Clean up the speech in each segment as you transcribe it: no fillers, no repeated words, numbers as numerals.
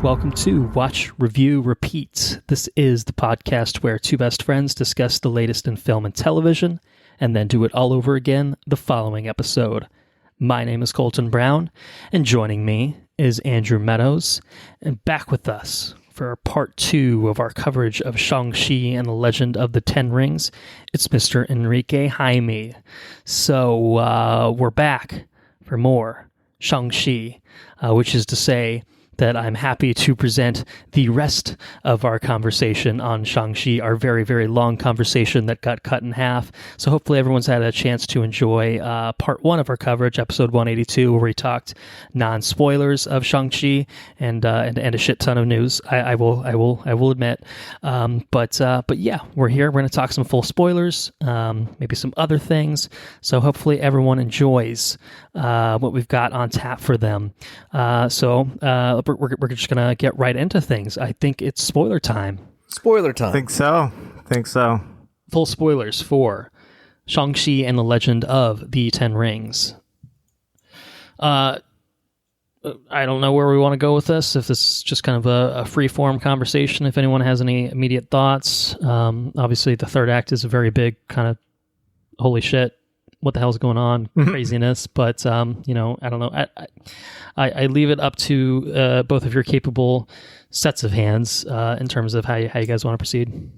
Welcome to Watch, Review, Repeat. This is the podcast where two best friends discuss the latest in film and television, and then do it all over again the following episode. My name is Colton Brown, and joining me is Andrew Meadows, and back with us for part 2 of our coverage of Shang-Chi and the Legend of the Ten Rings, it's Mr. Henrique Jaime. So we're back for more Shang-Chi, which is to say that I'm happy to present the rest of our conversation on Shang-Chi, our very, very long conversation that got cut in half. So hopefully everyone's had a chance to enjoy part 1 of our coverage, episode 182, where we talked non-spoilers of Shang-Chi and a shit ton of news. I will admit. But yeah, we're here. We're going to talk some full spoilers, maybe some other things. So hopefully everyone enjoys what we've got on tap for them. So we're just going to get right into things. I think it's spoiler time. Spoiler time. Think so. Full spoilers for Shang-Chi and the Legend of the Ten Rings. I don't know where we want to go with this, if this is just kind of a free-form conversation, if anyone has any immediate thoughts. Obviously, the third act is a very big kind of holy shit, what the hell's going on, craziness. But, I don't know. I leave it up to both of your capable sets of hands in terms of how you guys want to proceed.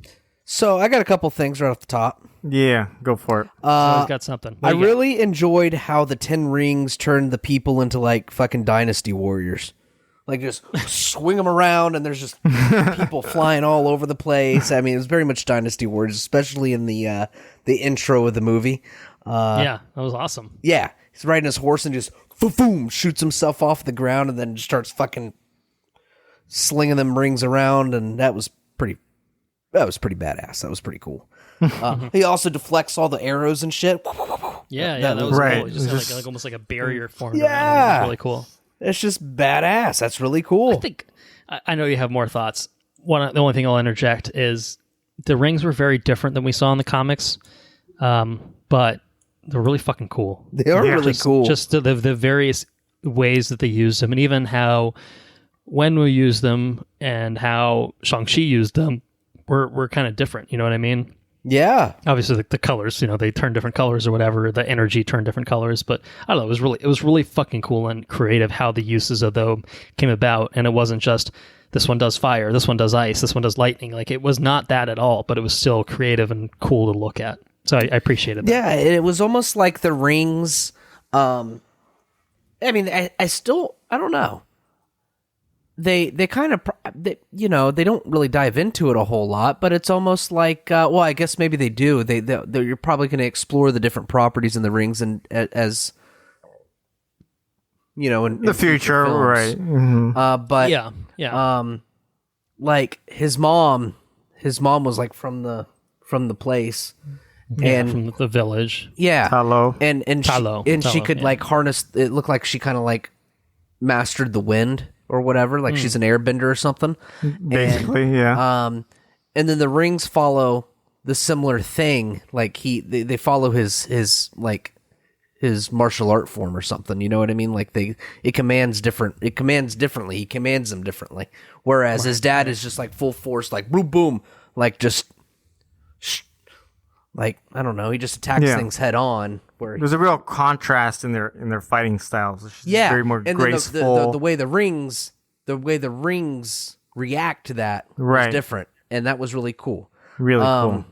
So I got a couple things right off the top. Yeah, go for it. I've got something. I really enjoyed how the Ten Rings turned the people into like fucking dynasty warriors. Like just swing them around and there's just people flying all over the place. I mean, it was very much dynasty warriors, especially in the intro of the movie. Yeah, that was awesome. Yeah, he's riding his horse and just boom, shoots himself off the ground and then starts fucking slinging them rings around, and that was pretty badass. That was pretty cool. He also deflects all the arrows and shit. Yeah, that was right. cool. It just had like almost like a barrier formed. Yeah, around it. It was really cool. It's just badass. That's really cool. I think I know you have more thoughts. The only thing I'll interject is the rings were very different than we saw in the comics, but they're really fucking cool. They are really cool. Just the various ways that they used them, and even how when we used them and how Shang-Chi used them were kind of different. You know what I mean? Yeah. Obviously, the colors, they turn different colors or whatever. The energy turned different colors, but I don't know. It was really fucking cool and creative how the uses of them came about, and it wasn't just this one does fire, this one does ice, this one does lightning. Like, it was not that at all, but it was still creative and cool to look at. So I appreciated that. Yeah, it was almost like the rings. I mean, I don't know. They kind of, they don't really dive into it a whole lot, but it's almost like, well, I guess maybe they do. You're probably going to explore the different properties in the rings and as, in the future, right? Mm-hmm. But yeah. Like his mom was like from the place. And from the village. Yeah. Hello. And she could yeah. like harness, it looked like she kind of like mastered the wind or whatever, like she's an airbender or something. Basically, yeah. And then the rings follow the similar thing, like they follow his martial art form or something, you know what I mean? Like it commands differently. He commands them differently. Whereas his dad is just like full force, like boom boom, like just like, I don't know, he just attacks things head on. There's a real contrast in their fighting styles. It's yeah, very more and graceful. The way the rings react to that right. was different, and that was really cool. Really cool.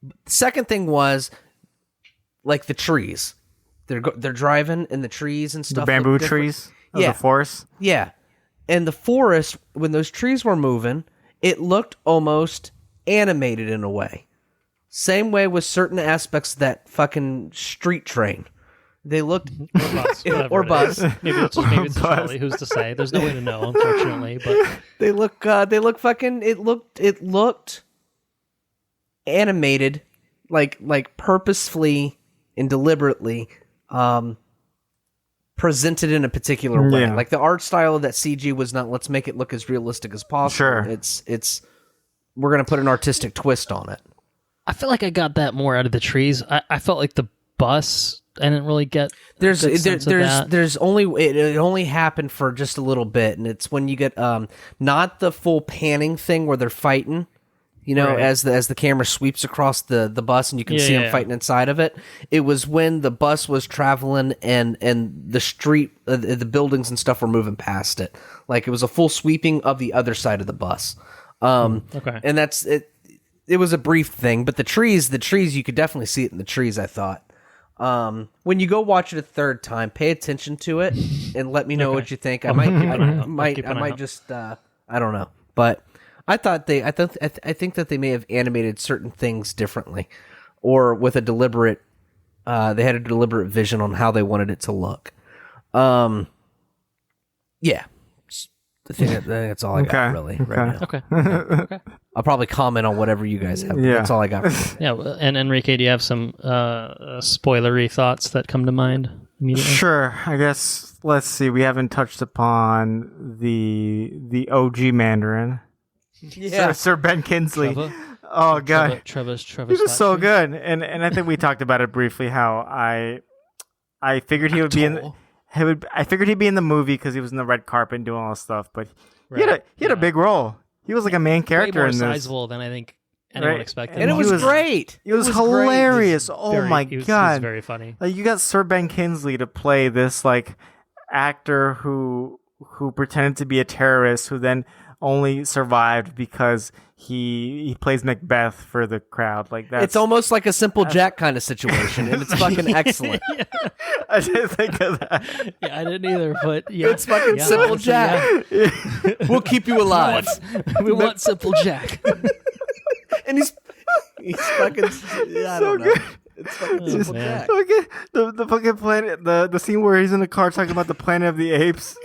The second thing was like the trees. They're driving in the trees and stuff. The bamboo trees of the forest. Yeah, and the forest, when those trees were moving, it looked almost animated in a way. Same way with certain aspects of that fucking street train. They looked or bus. Maybe it's Charlie. Who's to say? There's no way to know, unfortunately. But they look fucking. It looked animated, like purposefully and deliberately presented in a particular way. Yeah. Like the art style of that CG was not, let's make it look as realistic as possible. Sure. It's we're gonna put an artistic twist on it. I feel like I got that more out of the trees. I felt like the bus didn't really get. There's a good sense of that. there's only it only happened for just a little bit, and it's when you get not the full panning thing where they're fighting, Right. as the camera sweeps across the bus and you can see them fighting inside of it. It was when the bus was traveling and the street, the buildings and stuff were moving past it. Like it was a full sweeping of the other side of the bus. Okay. And that's it. It was a brief thing, but the trees, you could definitely see it in the trees, I thought. When you go watch it a third time, pay attention to it and let me know what you think. I might just, I don't know. But I think that they may have animated certain things differently or with a deliberate, they had a deliberate vision on how they wanted it to look. Yeah. I think that's all I got, really. Right now. Okay. I'll probably comment on whatever you guys have. Yeah. That's all I got. Yeah, and Enrique, do you have some spoilery thoughts that come to mind immediately? Sure. I guess let's see. We haven't touched upon the OG Mandarin, Sir Ben Kingsley. Trevor? Oh God, Trevor's he was so good, and I think we talked about it briefly. How I figured he would be in. I figured he'd be in the movie because he was in the red carpet and doing all this stuff, but he had a big role. He was like a main character way more in this. sizable than I think anyone expected. And it was great. It was hilarious. Oh my It was God. very funny. Like you got Sir Ben Kingsley to play this like actor who pretended to be a terrorist who then only survived because he plays Macbeth for the crowd. Like that's It's almost like a Simple Jack kind of situation, and it's fucking excellent. I didn't think of that. Yeah, I didn't either, but yeah. It's fucking Simple honestly, Jack. We'll keep you alive. We want Simple Jack. And he's fucking. I don't know. It's fucking Simple man. Jack. Okay, the fucking planet, the scene where he's in the car talking about the Planet of the Apes.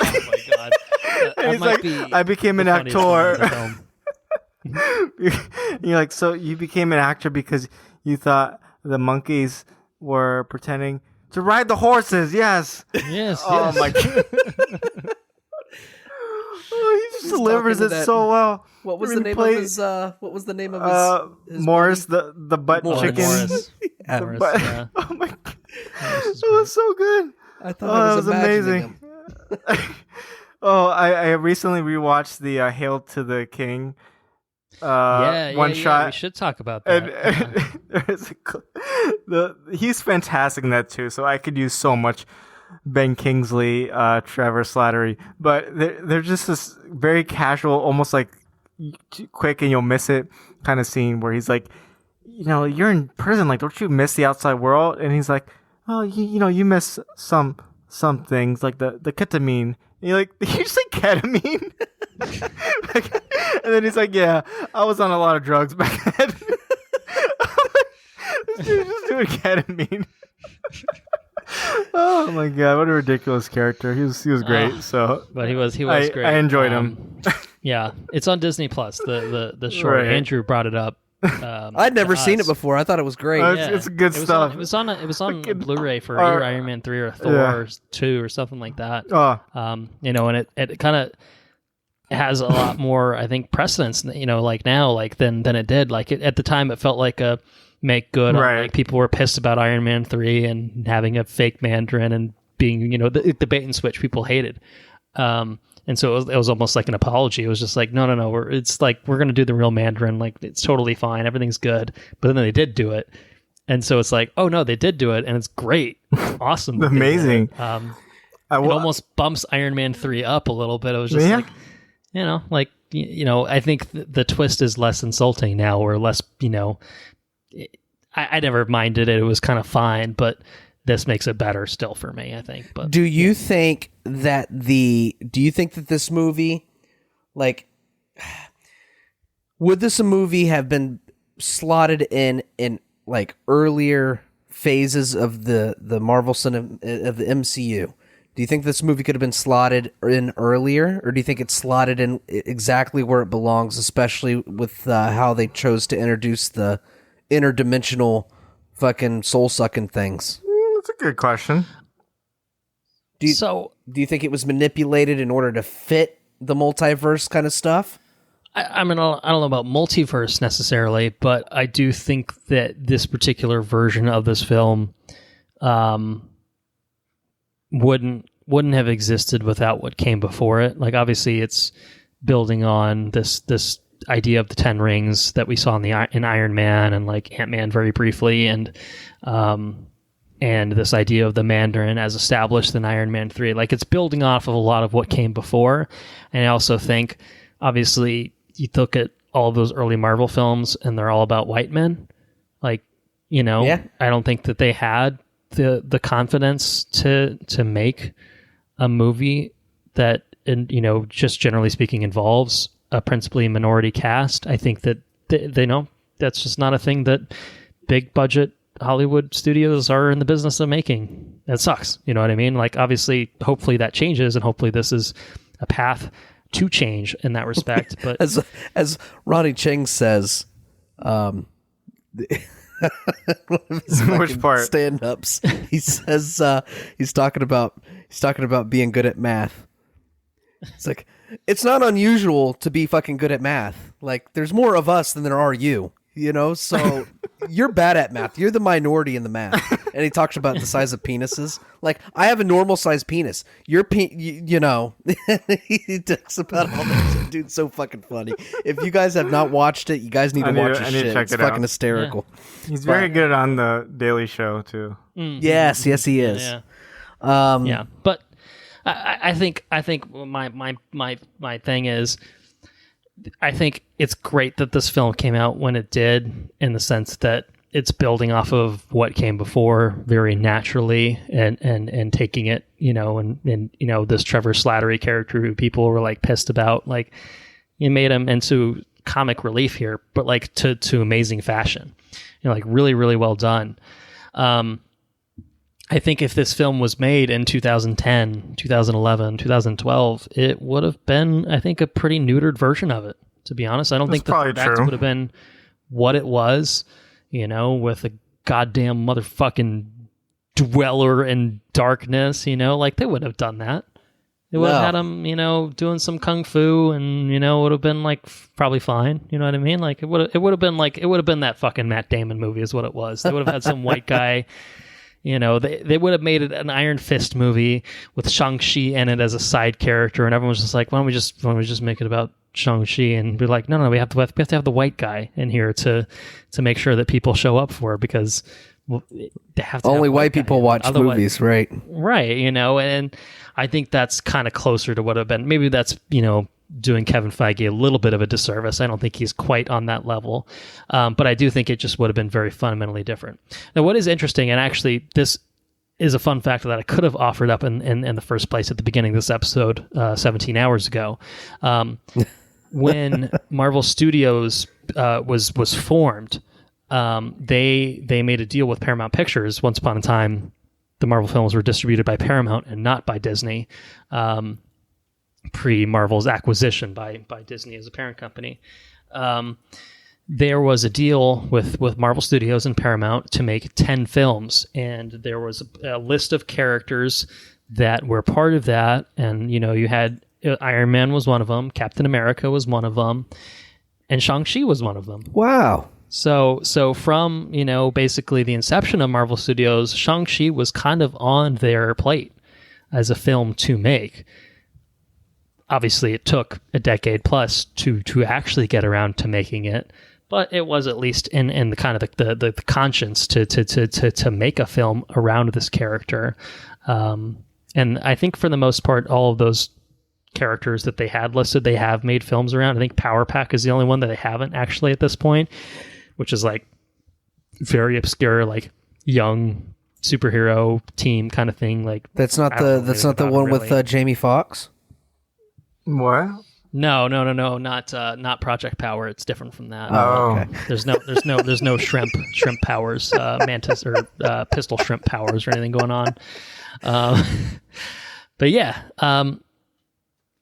Oh my God. And he's like, I became an actor. You're like, so you became an actor because you thought the monkeys were pretending to ride the horses? Yes. Yes. Oh yes. my God. Oh, he just delivers it so well. What was He the name played- of his? What was the name of his Morris, the butt Morris. chicken. Morris. Yeah. Morris, But, yeah. oh my God, Morris is that was so good. I thought I was amazing. amazing. I recently rewatched the Hail to the King one shot. We should talk about that. And there's he's fantastic in that too. So I could use so much Ben Kingsley, Trevor Slattery, but they're just this very casual, almost like quick and you'll miss it kind of scene where he's like, you're in prison, like don't you miss the outside world? And he's like, oh, you miss some things like the ketamine. And you're like, did you say ketamine? And then he's like, yeah, I was on a lot of drugs back then. This dude's just doing ketamine. Oh my God, what a ridiculous character. He was great. But he was great. I enjoyed him. Yeah, it's on Disney Plus. The short. Right. Andrew brought it up. I'd never seen it before. I thought it was great. It's good stuff. It was on Blu-ray for either Iron Man 3 or Thor 2 or something like that. Oh. And it kind of has a lot more, I think, precedence, like now, like than it did. Like at the time, it felt like a make good. Right. Like people were pissed about Iron Man 3 and having a fake Mandarin and being, the bait and switch people hated. And so it was almost like an apology. It was just like, no, we're going to do the real Mandarin. Like, it's totally fine. Everything's good. But then they did do it. And so it's like, oh, no, they did do it. And it's great. Awesome. Amazing. It almost bumps Iron Man 3 up a little bit. It was just I think the twist is less insulting now or less, I never minded it. It was kind of fine. But this makes it better still for me, I think. But do you think that this movie, like, would this movie have been slotted in like earlier phases of the Marvel cinema of the MCU? Do you think this movie could have been slotted in earlier, or do you think it's slotted in exactly where it belongs, especially with how they chose to introduce the interdimensional fucking soul-sucking things? That's a good question. Do you think it was manipulated in order to fit the multiverse kind of stuff? I don't know about multiverse necessarily, but I do think that this particular version of this film wouldn't have existed without what came before it. Like, obviously, it's building on this idea of the 10 rings that we saw in Iron Man and like Ant-Man very briefly, and this idea of the Mandarin as established in Iron Man 3. Like, it's building off of a lot of what came before. And I also think, obviously, you look at all of those early Marvel films and they're all about white men. Like, you know, Yeah. I don't think that they had the confidence to make a movie that, you know, just generally speaking, involves a principally minority cast. I think that they know that's just not a thing that big budget Hollywood studios are in the business of making. It sucks. You know what I mean? Like, obviously, hopefully that changes, and hopefully this is a path to change in that respect. But as Ronnie Cheng says, one of his Which part? stand-ups, he says he's talking about being good at math. It's like, it's not unusual to be fucking good at math. Like, there's more of us than there are you. You know, so you're bad at math. You're the minority in the math. And he talks about the size of penises. Like, I have a normal sized penis. Your you know, he talks about all that shit. Dude, so fucking funny. If you guys have not watched it, you guys need to watch this shit. It's fucking hysterical. Yeah. He's very good on the Daily Show too. Mm-hmm. Yes, he is. Yeah. Yeah, but I think my thing is, I think it's great that this film came out when it did, in the sense that it's building off of what came before very naturally, and taking it, you know, and you know, this Trevor Slattery character who people were like pissed about, like, you made him into comic relief here, but like to amazing fashion, you know, like really, really well done. I think if this film was made in 2010, 2011, 2012, it would have been, I think, a pretty neutered version of it, to be honest. I don't think that would have been what it was, you know, with a goddamn motherfucking dweller in darkness, you know, like, they would have done that. They would have had him, you know, doing some kung fu, and, you know, it would have been like probably fine. You know what I mean? Like, it would have been that fucking Matt Damon movie is what it was. They would have had some white guy. You know, they would have made it an Iron Fist movie with Shang-Chi in it as a side character, and everyone was just like, why don't we just make it about Shang-Chi? And be like, no, we have to have the white guy in here to make sure that people show up for it, because they have to. Only white people watch movies, right? Right, you know, and I think that's kind of closer to what have been. Maybe that's, you know, doing Kevin Feige a little bit of a disservice. I don't think he's quite on that level. But I do think it just would have been very fundamentally different. Now, what is interesting, and actually this is a fun fact that I could have offered up in the first place at the beginning of this episode 17 hours ago. When Marvel Studios was formed, they made a deal with Paramount Pictures. Once upon a time, the Marvel films were distributed by Paramount and not by Disney. Pre-Marvel's acquisition by Disney as a parent company. There was a deal with Marvel Studios and Paramount to make 10 films, and there was a list of characters that were part of that, and, you know, you had Iron Man was one of them, Captain America was one of them, and Shang-Chi was one of them. Wow. So from, you know, basically the inception of Marvel Studios, Shang-Chi was kind of on their plate as a film to make. Obviously, it took a decade plus to actually get around to making it, but it was at least in the kind of the conscience to make a film around this character. And I think for the most part, all of those characters that they had listed, they have made films around. I think Power Pack is the only one that they haven't actually at this point, which is like very obscure, like young superhero team kind of thing. Like, that's not the one really. With Jamie Foxx. What? No, not Project Power. It's different from that. Oh, okay. There's no shrimp powers, mantis or pistol shrimp powers or anything going on. But yeah,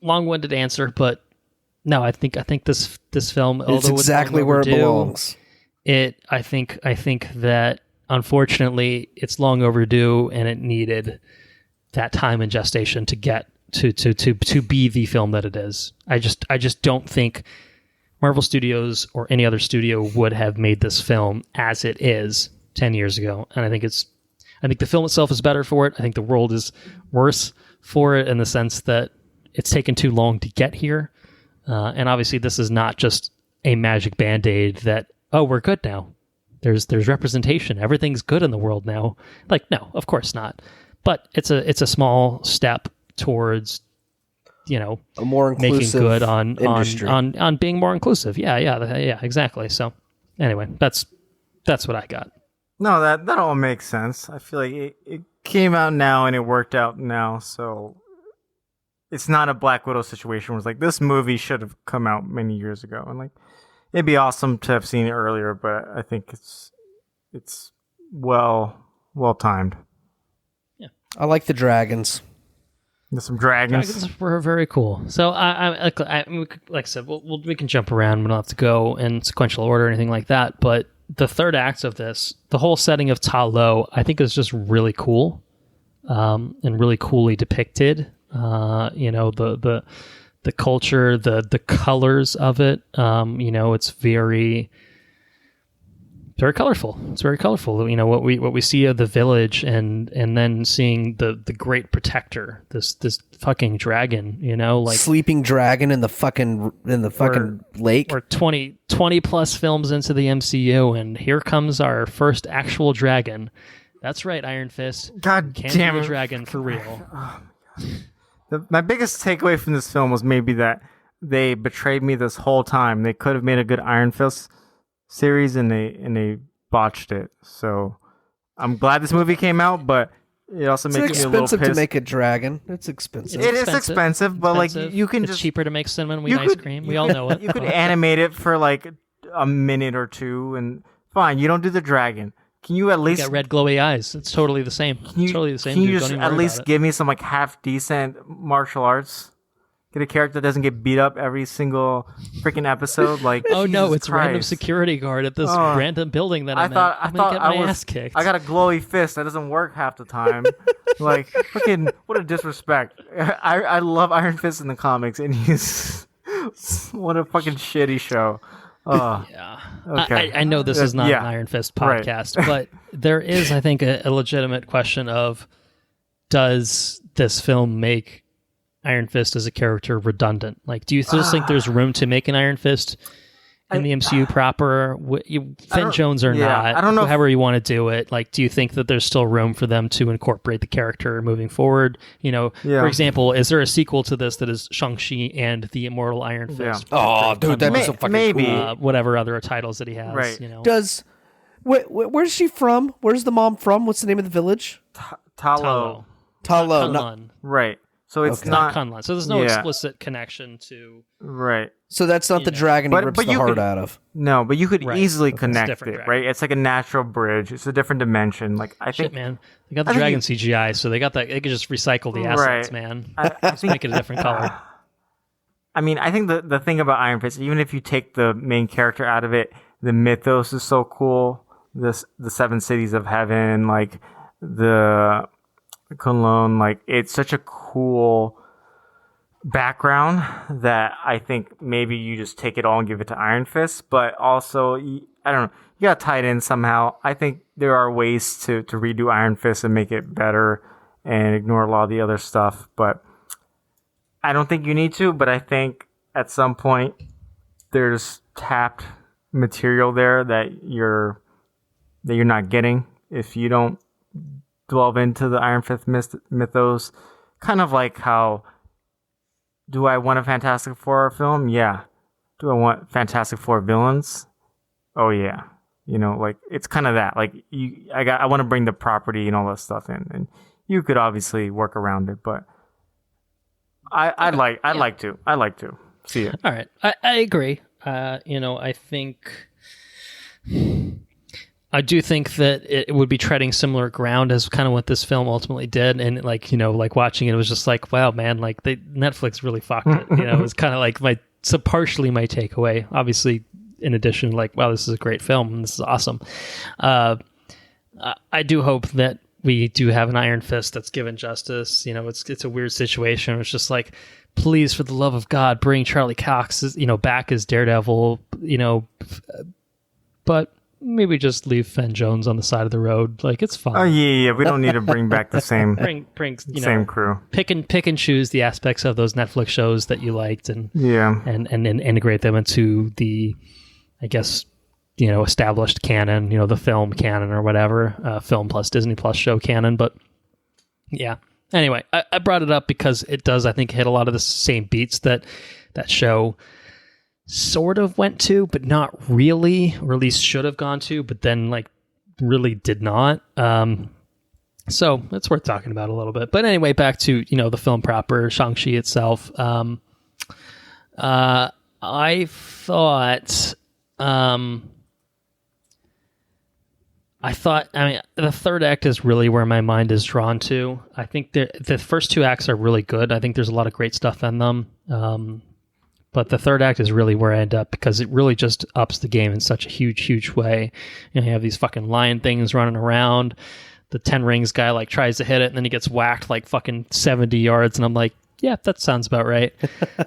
long-winded answer, but no, I think this film, it's exactly where it belongs. I think that unfortunately it's long overdue, and it needed that time and gestation to get to be the film that it is. I just don't think Marvel Studios or any other studio would have made this film as it is 10 years ago. And I think it's I think the film itself is better for it. I think the world is worse for it in the sense that it's taken too long to get here. And obviously this is not just a magic band-aid that, oh, we're good now. There's representation. Everything's good in the world now. Like, no, of course not. But it's a small step towards, you know, a more inclusive making good on industry. on being more inclusive. Yeah, exactly. So anyway, that's what I got. No, that all makes sense. I feel like it came out now and it worked out now, so it's not a Black Widow situation where it's like this movie should have come out many years ago, and like it'd be awesome to have seen it earlier, but I think it's well timed. Yeah, I like the dragons. There's some dragons. Dragons were very cool. So like I said, we can jump around. We don't have to go in sequential order or anything like that. But the third act of this, the whole setting of Ta Lo, I think is just really cool, and really coolly depicted. You know, the culture, the colors of it. You know, it's very colorful. It's very colorful. You know, what we see of the village and then seeing the great protector, this fucking dragon, you know, like sleeping dragon in the fucking lake. We're 20 plus films into the MCU and here comes our first actual dragon. That's right, Iron Fist. God damn be it. a dragon for real. My biggest takeaway from this film was maybe that they betrayed me this whole time. They could have made a good Iron Fist series and they botched it. So I'm glad this movie came out, but it also makes me a little pissed. It's expensive to make a dragon. It's expensive. It is expensive, but like you can it's just cheaper to make cinnamon wheat ice cream. We all know it. You could animate it for like a minute or two, and fine. You don't do the dragon. Can you at least got red glowy eyes? It's totally the same. It's totally the same. Can you dude. just Don't even at worry least about give me some like half decent martial arts? Get a character that doesn't get beat up every single freaking episode. Like, oh no, Jesus it's random Christ. security guard at this random building that I'm thought at. I'm gonna get my ass kicked. I got a glowy fist that doesn't work half the time. Like, fucking, what a disrespect. I love Iron Fist in the comics, and he's what a fucking shitty show. Yeah. Okay. I know this is not Yeah. an Iron Fist Right. podcast, but there is, I think, a legitimate question of, does this film make Iron Fist as a character redundant? Like, do you still think there's room to make an Iron Fist in the MCU proper? Finn Jones or not? I don't know. However you want to do it. Like, do you think that there's still room for them to incorporate the character moving forward? You know, for example, is there a sequel to this that is Shang-Chi and the Immortal Iron Fist? Oh, dude, that'd be so fucking maybe. cool. Whatever other titles that he has. Right. You know, Where's she from? Where's the mom from? What's the name of the village? Ta Lo. Ta Lo. Kunlun. Right. So it's Okay. not Kunlun. So there's no explicit connection to. right. So that's not the dragon he rips but the you heart could- out of. No, but you could Right. easily It's connect different it, dragon. right? It's like a natural bridge. It's a different dimension. Like I Shit, think, man. They got the I think dragon you- CGI, so they got that. They could just recycle the assets, Right. man. I Just think make it a different color. I mean, I think the thing about Iron Fist, even if you take the main character out of it, the mythos is so cool. The seven cities of heaven, like the Kunlun, like it's such a cool background that I think maybe you just take it all and give it to Iron Fist. But also, I don't know, you gotta tie it in somehow. I think there are ways to redo Iron Fist and make it better and ignore a lot of the other stuff. But I don't think you need to. But I think at some point there's tapped material there that you're not getting if you don't delve into the Iron Fist mythos. Kind of like how, do I want a Fantastic Four film? Yeah. Do I want Fantastic Four villains? Oh yeah. You know, like it's kind of that. Like I want to bring the property and all that stuff in, and you could obviously work around it, but I'd like to see it. All right, I agree. You know, I do think that it would be treading similar ground as kind of what this film ultimately did, and like, you know, like watching it was just like, wow, man, like Netflix really fucked it. You know, it was kind of like partially my takeaway. Obviously, in addition, like, wow, this is a great film and this is awesome. I do hope that we do have an Iron Fist that's given justice. You know, it's a weird situation. It's just like, please, for the love of God, bring Charlie Cox, you know, back as Daredevil. You know, but maybe just leave Fen Jones on the side of the road. Like, it's fine. Oh yeah. We don't need to bring back the same bring crew. Pick and choose the aspects of those Netflix shows that you liked, and and integrate them into the, I guess, established canon, the film canon or whatever, film plus Disney plus show canon. But yeah. Anyway, I brought it up because it does, I think, hit a lot of the same beats that show sort of went to, but not really, or at least should have gone to, but then like really did not. So it's worth talking about a little bit. But anyway, back to, the film proper, Shang-Chi itself. I thought, the third act is really where my mind is drawn to. I think the first two acts are really good. I think there's a lot of great stuff in them. But the third act is really where I end up, because it really just ups the game in such a huge, huge way. You have these fucking lion things running around. The 10 Rings guy like tries to hit it, and then he gets whacked like fucking 70 yards. And I'm like, yeah, that sounds about right.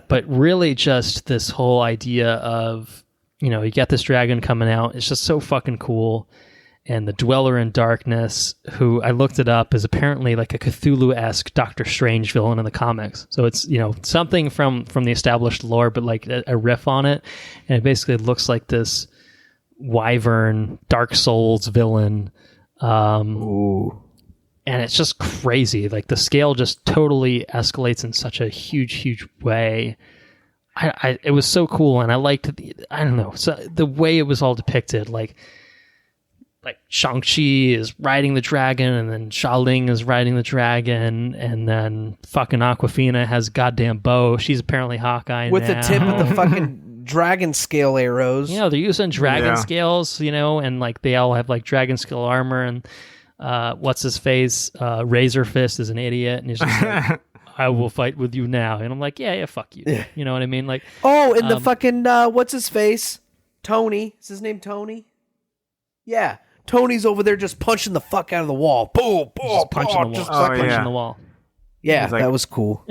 But really just this whole idea of, you get this dragon coming out. It's just so fucking cool. And the Dweller in Darkness, who I looked it up, is apparently like a Cthulhu-esque Doctor Strange villain in the comics. So it's, something from the established lore, but like a riff on it. And it basically looks like this Wyvern, Dark Souls villain. Ooh. And it's just crazy. Like the scale just totally escalates in such a huge, huge way. It was so cool. And I liked, the way it was all depicted, like Shang-Chi is riding the dragon, and then Xialing is riding the dragon, and then fucking Awkwafina has a goddamn bow. She's apparently Hawkeye with now. the tip of the fucking dragon scale arrows. They're using dragon scales, and like they all have like dragon scale armor, and what's his face? Razor Fist is an idiot, and he's just like, I will fight with you now. And I'm like, yeah, fuck you. You know what I mean? Like, and the fucking what's his face? Tony. Is his name Tony? Yeah. Tony's over there just punching the fuck out of the wall. Boom, boom, just punching the wall. Punching the wall. Yeah, that was cool.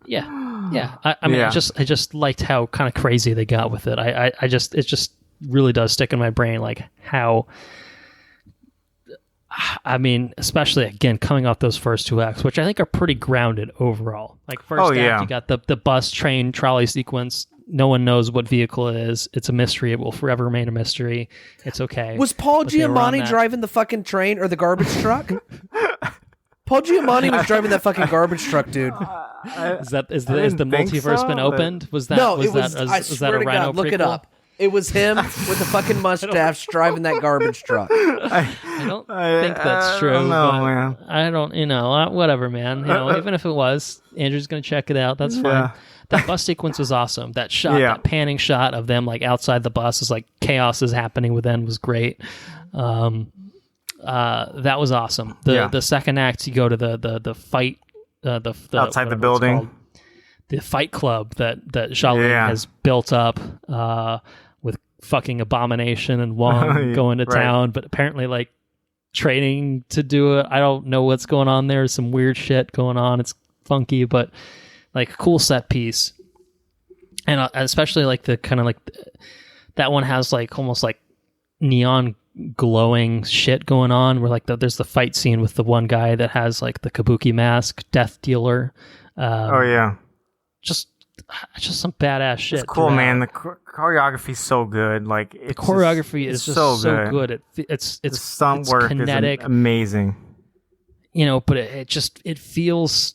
Yeah. I just liked how kind of crazy they got with it. It just really does stick in my brain, like how. Especially again coming off those first two acts, which I think are pretty grounded overall. Like first act, you got the bus, train, trolley sequence. No one knows what vehicle it is. It's a mystery. It will forever remain a mystery. It's okay. Was Paul Giamatti driving the fucking train or the garbage truck? Paul Giamatti was driving that fucking garbage truck, dude. Is the multiverse been opened? Was that? No, was it was. That, I was swear that a to Rhino God, look prequel? it up. It was him with the fucking mustache driving that garbage truck. I don't think that's true. I don't know, man. I don't, whatever, man. Even if it was, Andrew's going to check it out. That's fine. Yeah. That bus sequence was awesome. That shot, that panning shot of them like outside the bus is like chaos is happening within was great. That was awesome. The second act, you go to the fight, the outside the building, the fight club that Xialing has built up with fucking Abomination and Wong going to town, but apparently like training to do it. I don't know what's going on there. Some weird shit going on. It's funky, but like a cool set piece. And especially like the kind of like that one has like almost like neon glowing shit going on where like there's the fight scene with the one guy that has like the kabuki mask, death dealer. Just some badass shit. It's cool, man. The choreography's so good. Like the choreography is just so good. It's stunt work kinetic, is amazing. But it feels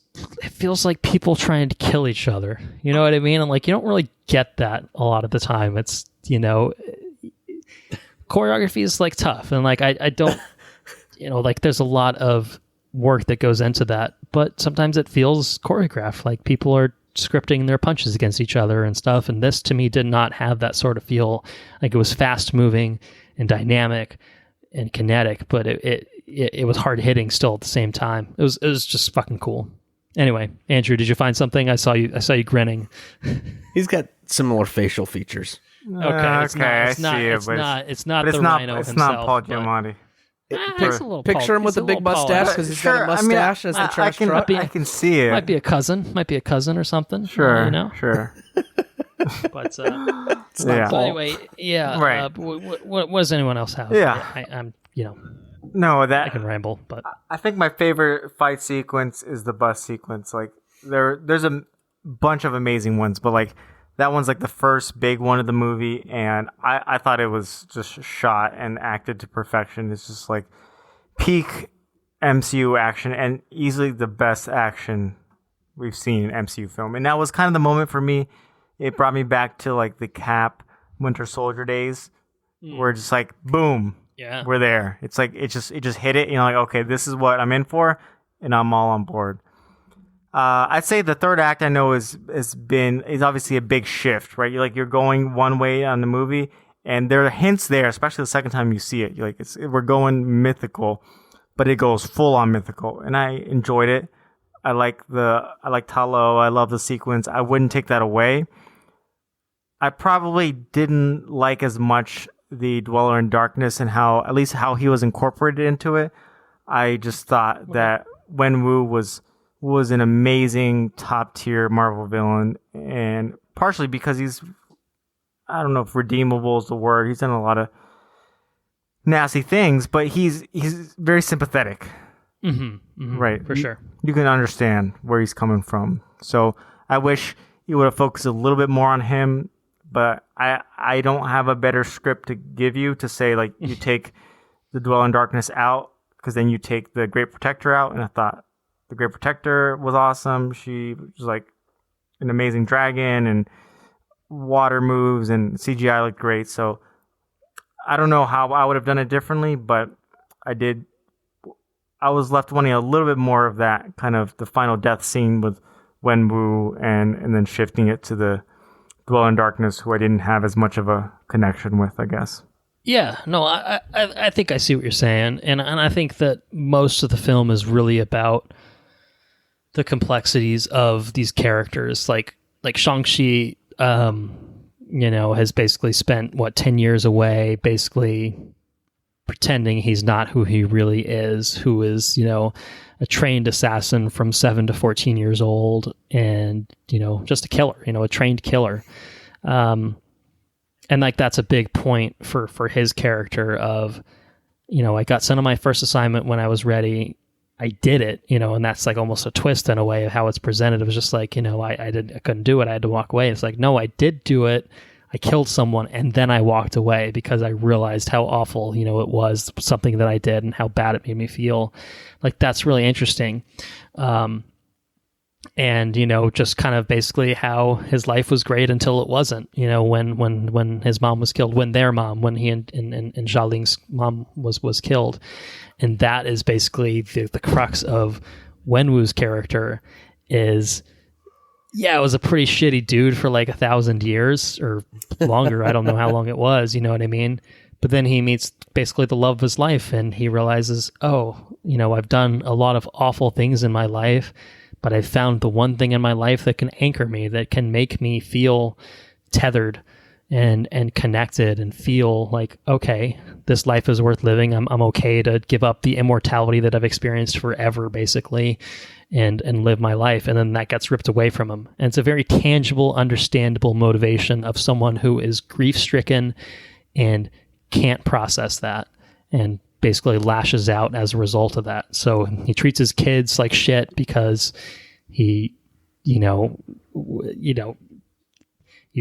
like people trying to kill each other. You know what I mean? And like you don't really get that a lot of the time. It's choreography is like tough, and like I don't like there's a lot of work that goes into that, but sometimes it feels choreographed. Like people are scripting their punches against each other and stuff, and this to me did not have that sort of feel. Like it was fast moving and dynamic and kinetic, but it was hard hitting still at the same time. It was just fucking cool. Anyway, Andrew, did you find something? I saw you grinning. He's got similar facial features. Okay, it's not the Rhino himself. It's not Paul Giamatti. Picture him with a big mustache because he's got a mustache as the trash truck. I can see it. Might be a cousin or something. Sure, Sure. But Yeah. so anyway, yeah. Right. What does anyone else have? Yeah. I'm No, I can ramble, but I think my favorite fight sequence is the bus sequence. Like there's a bunch of amazing ones, but like that one's like the first big one of the movie, and I thought it was just shot and acted to perfection. It's just like peak MCU action and easily the best action we've seen in MCU film. And that was kind of the moment for me. It brought me back to like the Cap Winter Soldier days where just like boom. yeah. We're there. It's like it just hit it. You know, like okay, this is what I'm in for, and I'm all on board. I'd say the third act I know is obviously a big shift, right? You're going one way on the movie, and there are hints there, especially the second time you see it. You're like we're going mythical, but it goes full on mythical, and I enjoyed it. I like Talo. I love the sequence. I wouldn't take that away. I probably didn't like as much the Dweller in Darkness and how he was incorporated into it. I just thought that Wenwu was an amazing top tier Marvel villain, and partially because he's, I don't know if redeemable is the word. He's done a lot of nasty things, but he's very sympathetic. Right. For sure. You can understand where he's coming from. So I wish you would have focused a little bit more on him, but I don't have a better script to give you to say, like, you take the Dweller in Darkness out, because then you take the Great Protector out, and I thought the Great Protector was awesome. She was like an amazing dragon, and water moves, and CGI looked great. So I don't know how I would have done it differently, but I was left wanting a little bit more of that kind of the final death scene with Wenwu, and then shifting it to the Dweller in Darkness, who I didn't have as much of a connection with, I guess. Yeah, no, I think I see what you're saying, and I think that most of the film is really about the complexities of these characters. Like Shang-Chi, has basically spent 10 years away, basically pretending he's not who he really is, who is, a trained assassin from 7 to 14 years old, and, just a killer, a trained killer. And like, that's a big point for his character of, I got sent on my first assignment when I was ready. I did it, and that's like almost a twist in a way of how it's presented. It was just like, I couldn't do it. I had to walk away. It's like, no, I did do it. I killed someone, and then I walked away because I realized how awful, it was, something that I did, and how bad it made me feel. Like, that's really interesting. And, just kind of basically how his life was great until it wasn't, when his mom was killed, when he and Xia Ling's mom was killed. And that is basically the crux of Wenwu's character is, yeah, it was a pretty shitty dude for like 1,000 years or longer. I don't know how long it was, you know what I mean? But then he meets basically the love of his life, and he realizes, I've done a lot of awful things in my life, but I found the one thing in my life that can anchor me, that can make me feel tethered and connected, and feel like, okay, this life is worth living. I'm okay to give up the immortality that I've experienced forever, basically, and live my life. And then that gets ripped away from him. And it's a very tangible, understandable motivation of someone who is grief-stricken and can't process that, and basically lashes out as a result of that. So he treats his kids like shit because he, you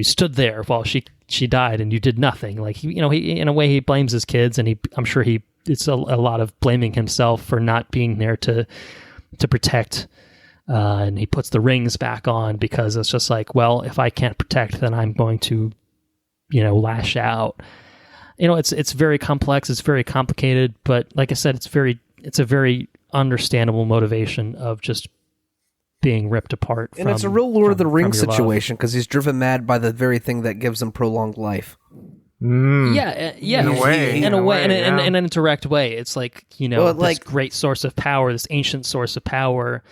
stood there while she died and you did nothing. Like, he in a way he blames his kids, and I'm sure it's a lot of blaming himself for not being there to protect. And he puts the rings back on because it's just like, well, if I can't protect, then I'm going to, lash out. It's very complex. It's very complicated, but like I said, it's a very understandable motivation of just being ripped apart. And it's a real Lord of the Rings situation, because he's driven mad by the very thing that gives him prolonged life. Yeah. In a way, in an indirect way. It's like, this great source of power, this ancient source of power,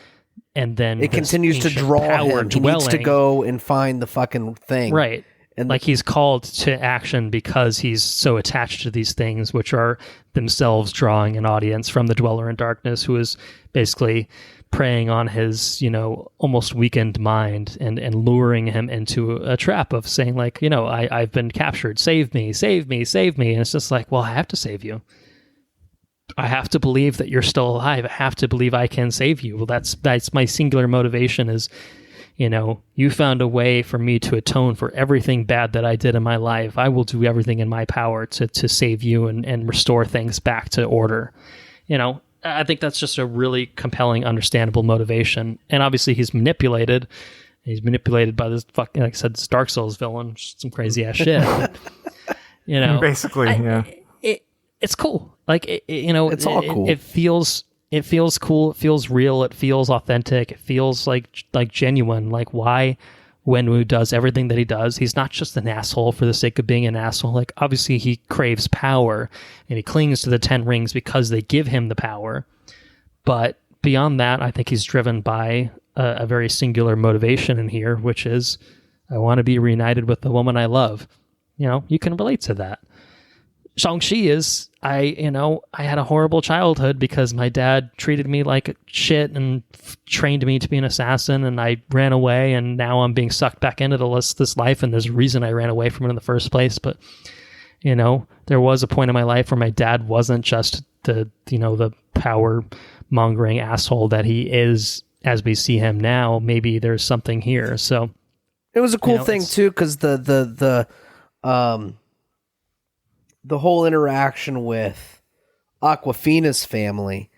and then it continues to draw him. He needs to go and find the fucking thing. Right. And like, he's called to action because he's so attached to these things, which are themselves drawing an audience from the Dweller in Darkness, who is basically preying on his, almost weakened mind and luring him into a trap of saying like, I've been captured. Save me, save me, save me. And it's just like, well, I have to save you. I have to believe that you're still alive. I have to believe I can save you. Well, that's my singular motivation is, you found a way for me to atone for everything bad that I did in my life. I will do everything in my power to save you and restore things back to order. I think that's just a really compelling, understandable motivation. And obviously he's manipulated. He's manipulated by this fucking, like I said, this Dark Souls villain, some crazy ass shit. Basically, yeah. It's cool. Like, it's all cool. It feels cool. It feels real. It feels authentic. It feels like genuine. Like, why Wenwu does everything that he does. He's not just an asshole for the sake of being an asshole. Like, obviously he craves power and he clings to the 10 rings because they give him the power. But beyond that, I think he's driven by a very singular motivation in here, which is, I want to be reunited with the woman I love. You can relate to that. Shang-Chi is, I had a horrible childhood because my dad treated me like shit and trained me to be an assassin, and I ran away, and now I'm being sucked back into this life, and there's a reason I ran away from it in the first place. But, there was a point in my life where my dad wasn't just the power-mongering asshole that he is as we see him now. Maybe there's something here. So it was a cool thing, too, because the whole interaction with Awkwafina's family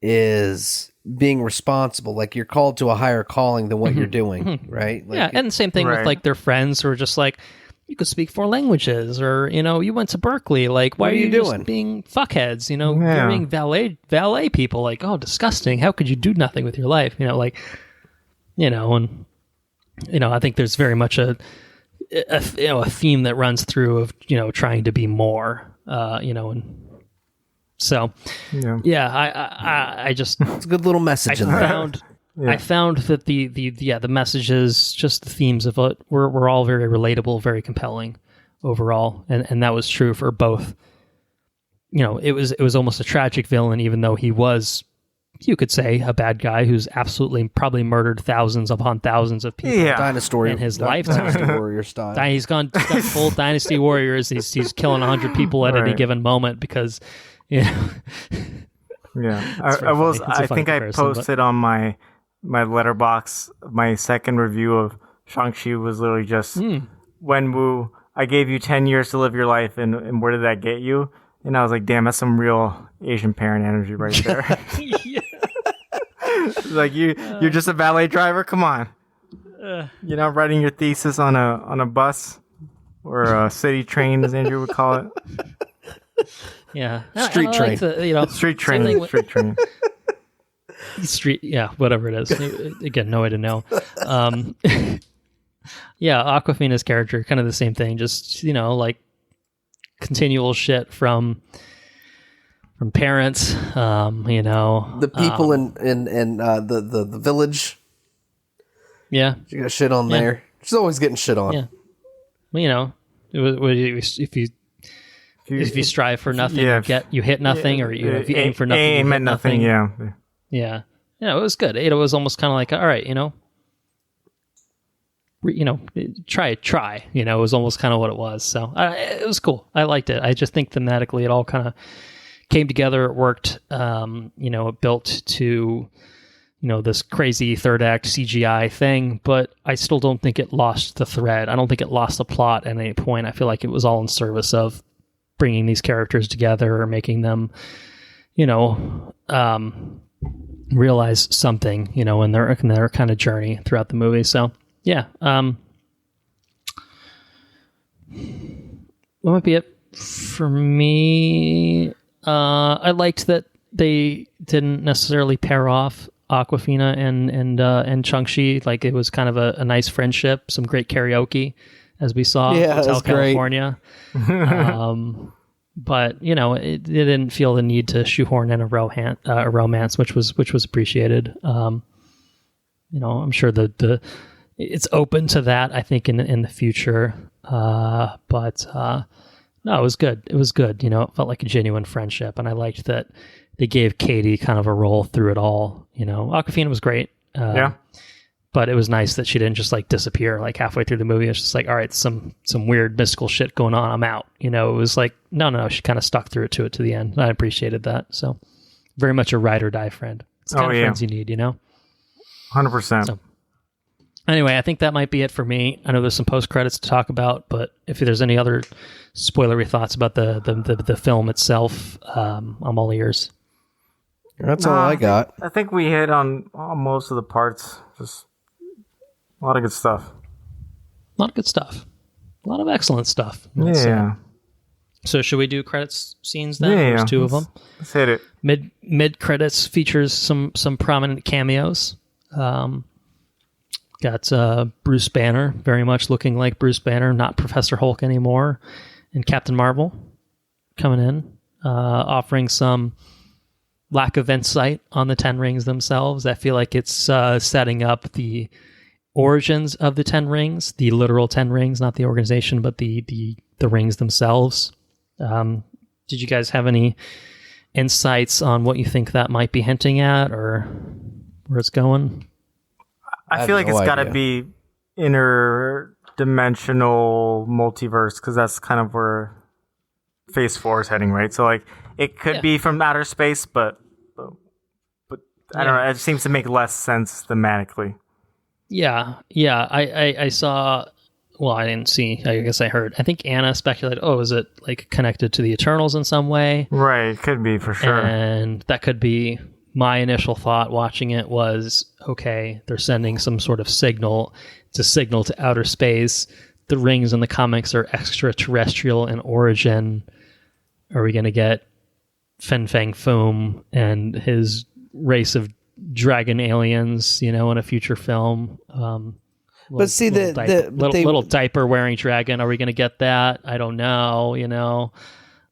is being responsible. Like, you're called to a higher calling than what you're doing, right? Like, yeah, and same thing with like their friends who are just like, you could speak 4 languages, or you went to Berkeley. Like, why are you doing? Just being fuckheads? You're being valet people. Like, oh, disgusting! How could you do nothing with your life? I think there's very much a theme that runs through of trying to be more, and so I just it's a good little message in there. I found that the messages, just the themes of it, were all very relatable, very compelling overall, and that was true for both. It was almost a tragic villain, even though he was, you could say, a bad guy who's absolutely probably murdered thousands upon thousands of people in his lifetime. Dynasty Warrior style. He's gone full Dynasty Warriors. He's killing 100 people at any given moment because, Yeah, I think I posted on my Letterboxd, my second review of Shang-Chi was literally just Wenwu, I gave you 10 years to live your life, and where did that get you? And I was like, damn, that's some real Asian parent energy right there. Like, you're just a valet driver? Come on. You're not writing your thesis on a bus or a city train, as Andrew would call it. Yeah. Street train. Street train. Street, yeah, whatever it is. Again, no way to know. Yeah, Awkwafina's character, kind of the same thing. Just, like continual shit from parents. The people in the village. Yeah, she got shit on there. She's always getting shit on. Yeah, well, if you strive for nothing, you hit nothing, or if you aim for nothing, aim at nothing. Yeah. Yeah. It was good. It was almost kind of like, all right, try. It was almost kind of what it was. So it was cool. I liked it. I just think thematically it all kind of came together. It worked. It built to, this crazy third act CGI thing, but I still don't think it lost the thread. I don't think it lost the plot at any point. I feel like it was all in service of bringing these characters together or making them, realize something, in their kind of journey throughout the movie. So yeah, that might be it for me. I liked that they didn't necessarily pair off Awkwafina and Shang-Chi. Like, it was kind of a nice friendship, some great karaoke, as we saw in Hotel California. But it didn't feel the need to shoehorn in a romance, which was appreciated. I'm sure it's open to that, I think, in the future. But no, it was good. It was good. It felt like a genuine friendship, and I liked that they gave Katie kind of a role through it all. Awkwafina was great. Yeah. But it was nice that she didn't just like disappear like halfway through the movie. It's just like, all right, some weird mystical shit going on. I'm out. It was like, no. She kind of stuck through it to the end. I appreciated that. So very much a ride or die friend. It's the kind of friends you need, 100%. So, anyway, I think that might be it for me. I know there's some post credits to talk about, but if there's any other spoilery thoughts about the film itself, I'm all ears. That's all I got. I think we hit on most of the parts. Just a lot of good stuff. A lot of good stuff. A lot of excellent stuff. Yeah. So should we do credits scenes then? Yeah. There's two of them. Let's hit it. Mid credits features some prominent cameos. Got Bruce Banner, very much looking like Bruce Banner, not Professor Hulk anymore, and Captain Marvel coming in, offering some lack of insight on the Ten Rings themselves. I feel like it's setting up the origins of the Ten Rings, the literal Ten Rings, not the organization, but the rings themselves. Did you guys have any insights on what you think that might be hinting at or where it's going? I feel like it's got to be interdimensional multiverse because that's kind of where Phase 4 is heading, right? So like it could be from outer space, but I don't know. It seems to make less sense thematically. Yeah. I saw. Well, I didn't see. I guess I heard. I think Anna speculated. Oh, is it like connected to the Eternals in some way? Right. It could be for sure. And that could be. My initial thought watching it was, okay, they're sending some sort of signal. It's a signal to outer space. The rings in the comics are extraterrestrial in origin. Are we going to get Fen Fang Foom and his race of dragon aliens, in a future film? But see, little diaper wearing dragon. Are we going to get that? I don't know.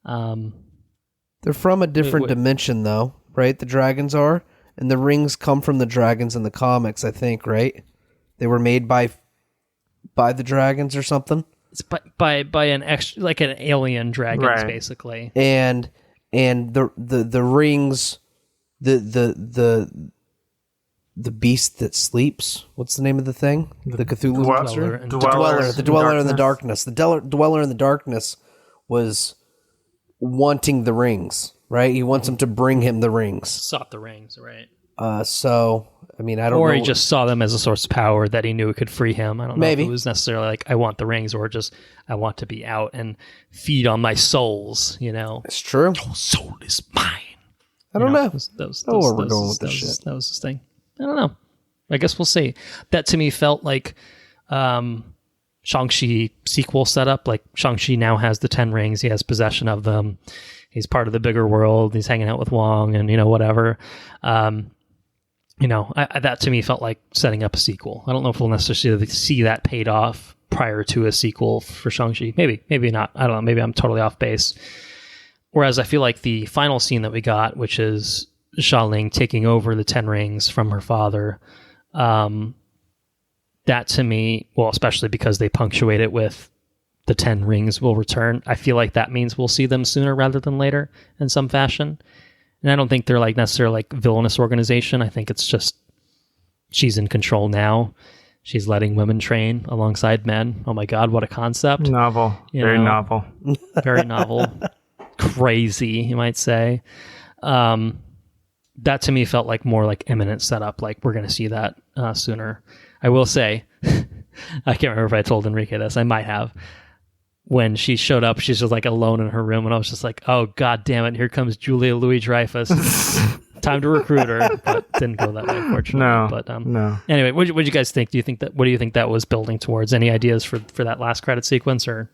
They're from a different dimension, though, right? The dragons are, and the rings come from the dragons in the comics. I think, right? They were made by the dragons or something. It's by an extra, like an alien dragons, right. Basically. And the rings, the beast that sleeps. What's the name of the thing? The Cthulhu monster. The dweller in the darkness. The dweller in the darkness was wanting the rings, right? He wants them to bring him the rings. Sought the rings, right? So I mean, I don't know. Or he just saw them as a source of power that he knew could free him. I don't know if it was necessarily like, I want the rings, or just, I want to be out and feed on my souls, It's true. Your soul is mine. I don't know. Where we're going with this shit. That was his thing. I don't know. I guess we'll see. That to me felt like Shang-Chi sequel setup. Like, Shang-Chi now has the 10 rings. He has possession of them. He's part of the bigger world. He's hanging out with Wong and, whatever. That to me felt like setting up a sequel. I don't know if we'll necessarily see that paid off prior to a sequel for Shang-Chi. Maybe not. I don't know. Maybe I'm totally off base. Whereas I feel like the final scene that we got, which is Xialing taking over the 10 rings from her father, that to me, well, especially because they punctuate it with the 10 rings will return, I feel like that means we'll see them sooner rather than later in some fashion. And I don't think they're like necessarily like villainous organization. I think it's just she's in control now. She's letting women train alongside men. Oh my God, what a concept. Novel. Very novel. Very novel. Crazy, you might say. That to me felt like more like imminent setup. Like, we're going to see that sooner. I will say, I can't remember if I told Henrique this. I might have. When she showed up, she's just like alone in her room, and I was just like, "Oh God damn it! Here comes Julia Louis-Dreyfus. Time to recruit her." But didn't go that way, unfortunately. No, but no. Anyway, what did you guys think? What do you think that was building towards? Any ideas for that last credit sequence, or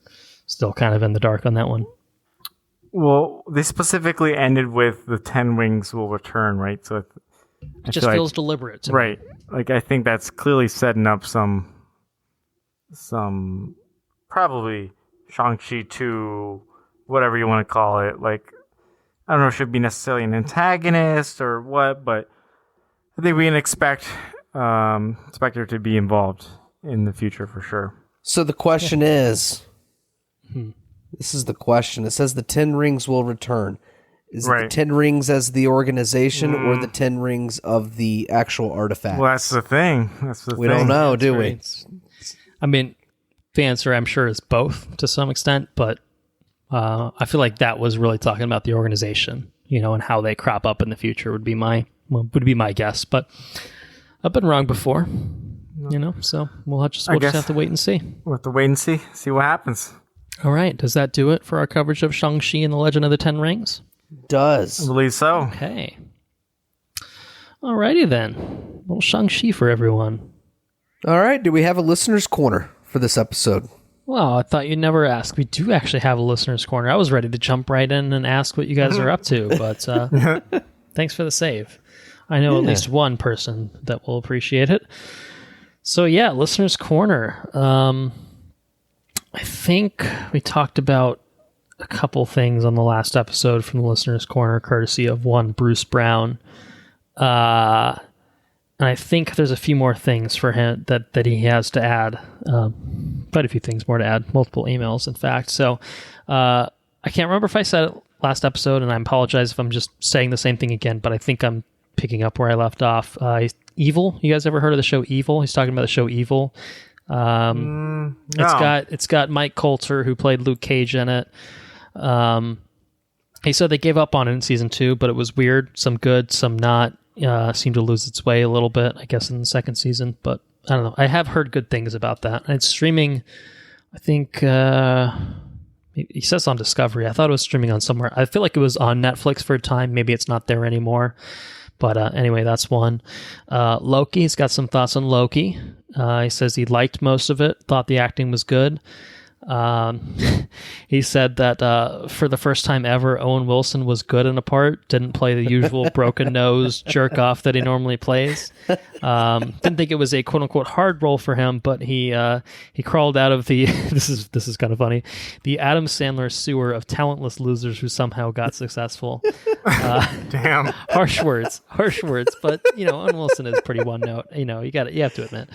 still kind of in the dark on that one? Well, they specifically ended with the 10 wings will return, right? So it just feels deliberate to me. Right. Like, I think that's clearly setting up some probably Shang-Chi 2, whatever you want to call it. Like, I don't know if it should be necessarily an antagonist or what, but I think we can expect her to be involved in the future for sure. So the question is, this is the question. It says the 10 rings will return. Is it the 10 rings as the organization or the 10 rings of the actual artifact? Well, that's the thing. We don't know, do we? I mean, the answer, I'm sure, is both to some extent, but I feel like that was really talking about the organization, and how they crop up in the future would be my guess. But I've been wrong before, so we'll just have to wait and see. We'll have to wait and see what happens. All right. Does that do it for our coverage of Shang-Chi and the Legend of the Ten Rings? Does. I believe so. Okay. Alrighty then. A little Shang-Chi for everyone. All right. Do we have a listener's corner for this episode? Well, I thought you'd never ask. We do actually have a listener's corner. I was ready to jump right in and ask what you guys are up to, but thanks for the save. I know at least one person that will appreciate it. So yeah, listener's corner. I think we talked about a couple things on the last episode from the listener's corner, courtesy of one Bruce Brown. And I think there's a few more things for him that he has to add. Quite a few things more to add. Multiple emails, in fact. So I can't remember if I said it last episode, and I apologize if I'm just saying the same thing again, but I think I'm picking up where I left off. Evil. You guys ever heard of the show Evil? He's talking about the show Evil. No. It's got Mike Coulter, who played Luke Cage, in it. He said they gave up on it in season 2, but it was weird. Some good, some not. Seemed to lose its way a little bit, I guess, in the second season. But I don't know. I have heard good things about that. And it's streaming, I think, he says on Discovery. I thought it was streaming on somewhere. I feel like it was on Netflix for a time. Maybe it's not there anymore. But anyway, that's one. Loki, he's got some thoughts on Loki. He says he liked most of it, thought the acting was good. He said that for the first time ever, Owen Wilson was good in a part, didn't play the usual broken nose jerk off that he normally plays. Didn't think it was a quote unquote hard role for him, but he crawled out of the this is kind of funny, the Adam Sandler sewer of talentless losers who somehow got successful. Damn. Harsh words, but Owen Wilson is pretty one note. You have to admit.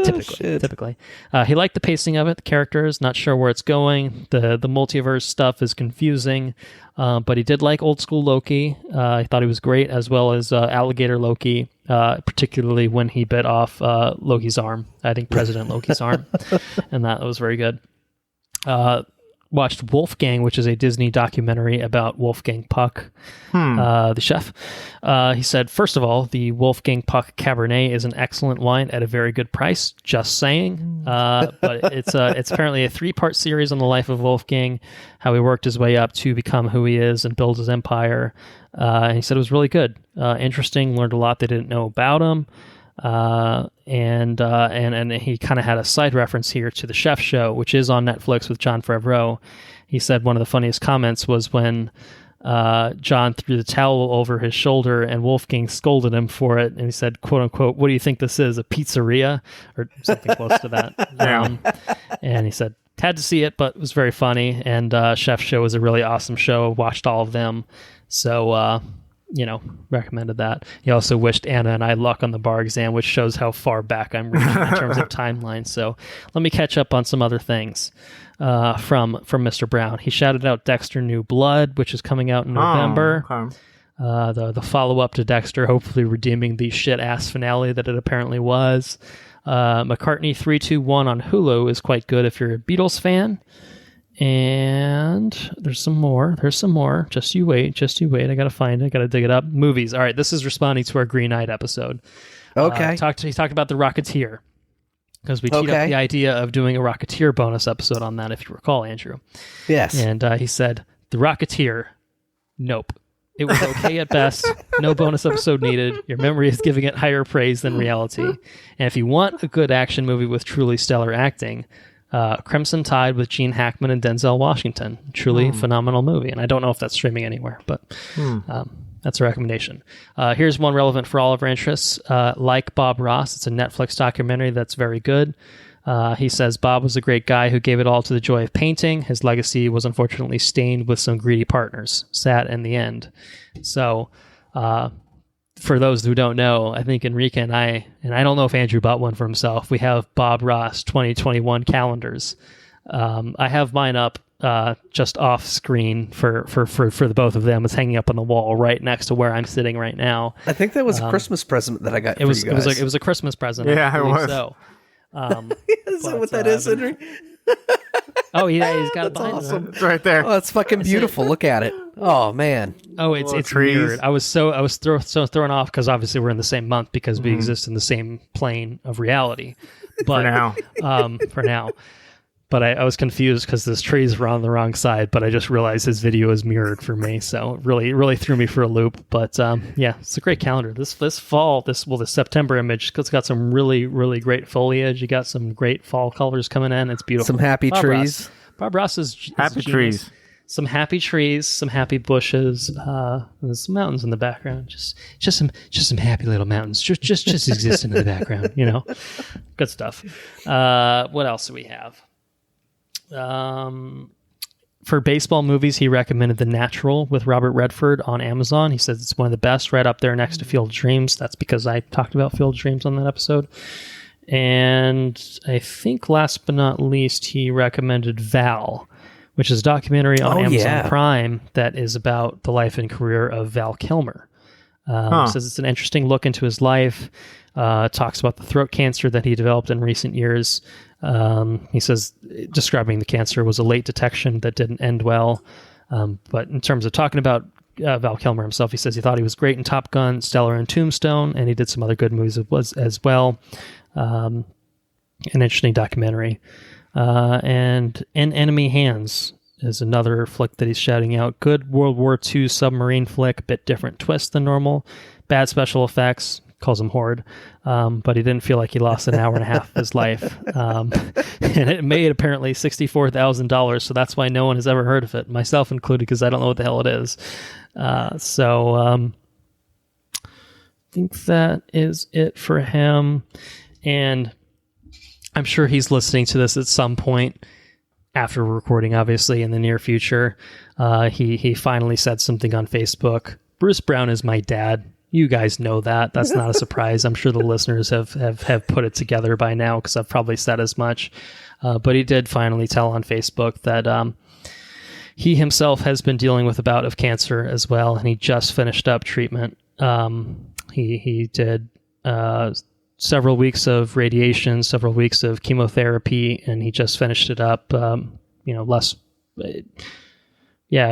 Typically. He liked the pacing of it, the characters, not sure where it's going. The multiverse stuff is confusing, but he did like old school Loki. He thought he was great, as well as alligator Loki, particularly when he bit off Loki's arm. I think President Loki's arm, and that was very good. Watched Wolfgang, which is a Disney documentary about Wolfgang Puck, the chef. He said, first of all, the Wolfgang Puck Cabernet is an excellent wine at a very good price. Just saying. But it's apparently a 3-part series on the life of Wolfgang, how he worked his way up to become who he is and build his empire. And he said it was really good. Interesting, learned a lot they didn't know about him. And he kind of had a side reference here to the Chef Show, which is on Netflix with Jon Favreau. He said one of the funniest comments was when John threw the towel over his shoulder and Wolfgang scolded him for it, and he said, quote unquote, "What do you think this is, a pizzeria?" or something close to that. And he said had to see it, but it was very funny. And Chef Show is a really awesome show. Watched all of them, so recommended that. He also wished Anna and I luck on the bar exam, which shows how far back I'm reaching in terms of timeline. So let me catch up on some other things from Mr. Brown. He shouted out Dexter New Blood, which is coming out in November. Okay. The follow-up to Dexter, hopefully redeeming the shit-ass finale that it apparently was. McCartney 321 on Hulu is quite good if you're a Beatles fan. And there's some more. Just you wait. I gotta find it. I gotta dig it up. Movies. All right, this is responding to our Green Knight episode. Okay. He talked about the Rocketeer, because we teed up the idea of doing a Rocketeer bonus episode on that, if you recall, Andrew. Yes. And he said, the Rocketeer, nope. It was okay at best. No bonus episode needed. Your memory is giving it higher praise than reality. And if you want a good action movie with truly stellar acting, Crimson Tide with Gene Hackman and Denzel Washington. Truly phenomenal movie. And I don't know if that's streaming anywhere, but that's a recommendation. Here's one relevant for all of our interests. Like Bob Ross, it's a Netflix documentary that's very good. He says Bob was a great guy who gave it all to the joy of painting. His legacy was unfortunately stained with some greedy partners. Sad in the end. So, for those who don't know, I think Henrique and I don't know if Andrew bought one for himself, we have Bob Ross 2021 calendars. I have mine up. just off screen for the both of them. It's hanging up on the wall right next to where I'm sitting right now. I think that was a Christmas present that I got. It was you guys. it was a Christmas present. Yeah, it was. So. Is that what that is, Henry? Oh yeah, he's got it behind awesome. him. It's right there. Oh, that's fucking beautiful. Look at it. Oh man. Oh, it's trees. weird. I was so thrown off because obviously we're in the same month because we exist in the same plane of reality. But for now. But I was confused because this trees were on the wrong side, but I just realized his video is mirrored for me, so it really threw me for a loop. But yeah, it's a great calendar. This fall, the September image, it's got some really great foliage. You got some great fall colors coming in. It's beautiful. Some happy trees. Bob Ross is happy genius. trees. Some happy trees, some happy bushes, and some mountains in the background. Just some happy little mountains, just existing in the background. Good stuff. What else do we have? For baseball movies, he recommended The Natural with Robert Redford on Amazon. He says it's one of the best, right up there next to Field of Dreams. That's because I talked about Field of Dreams on that episode. And I think last but not least, he recommended Val, which is a documentary on Amazon Prime that is about the life and career of Val Kilmer. Says it's an interesting look into his life. Talks about the throat cancer that he developed in recent years. He says, describing the cancer was a late detection that didn't end well. But in terms of talking about Val Kilmer himself, he says he thought he was great in Top Gun, stellar in Tombstone, and he did some other good movies as well. An interesting documentary. And In Enemy Hands is another flick that he's shouting out. Good World War II submarine flick, bit different twist than normal. Bad special effects. Calls him Horde, but he didn't feel like he lost an hour and a half of his life. And it made apparently $64,000, so that's why no one has ever heard of it, myself included, because I don't know what the hell it is. I think that is it for him. And I'm sure he's listening to this at some point after recording, obviously, in the near future. He finally said something on Facebook. Bruce Brown is my dad. You guys know that. That's not a surprise. I'm sure the listeners have put it together by now because I've probably said as much. But he did finally tell on Facebook that he himself has been dealing with a bout of cancer as well, and he just finished up treatment. He did several weeks of radiation, several weeks of chemotherapy, and he just finished it up. I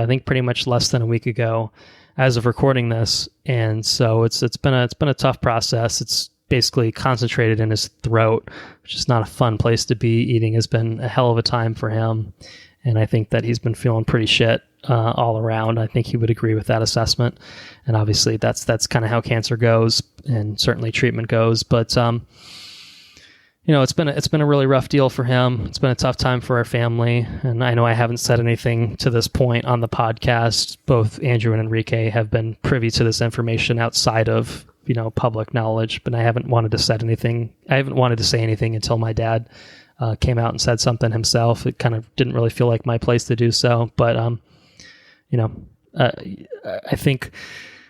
think pretty much less than a week ago, as of recording this. And so it's been a tough process. It's basically concentrated in his throat, which is not a fun place to be. Eating has been a hell of a time for him, and I think that he's been feeling pretty shit all around. I think he would agree with that assessment. And obviously that's kind of how cancer goes, and certainly treatment goes. But it's been a really rough deal for him. It's been a tough time for our family, and I know I haven't said anything to this point on the podcast. Both Andrew and Henrique have been privy to this information outside of public knowledge, but I haven't wanted to say anything. I haven't wanted to say anything until my dad came out and said something himself. It kind of didn't really feel like my place to do so, but I think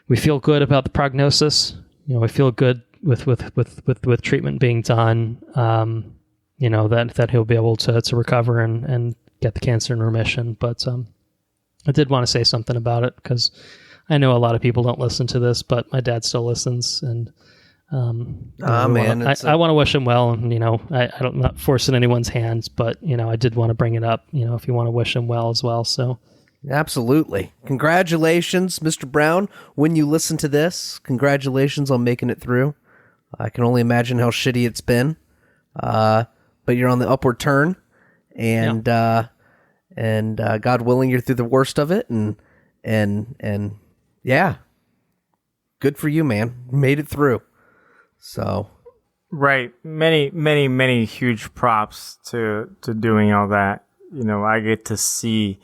we feel good about the prognosis. We feel good with treatment being done, that he'll be able to recover and get the cancer in remission. But I did want to say something about it because I know a lot of people don't listen to this, but my dad still listens, and I want to wish him well. And I'm not forcing anyone's hands, but I did want to bring it up. If you want to wish him well as well. So. Absolutely. Congratulations, Mr. Brown. When you listen to this, congratulations on making it through. I can only imagine how shitty it's been. But you're on the upward turn, and God willing, you're through the worst of it, and yeah, good for you, man. Made it through. So, right. Many huge props to doing all that. I get to see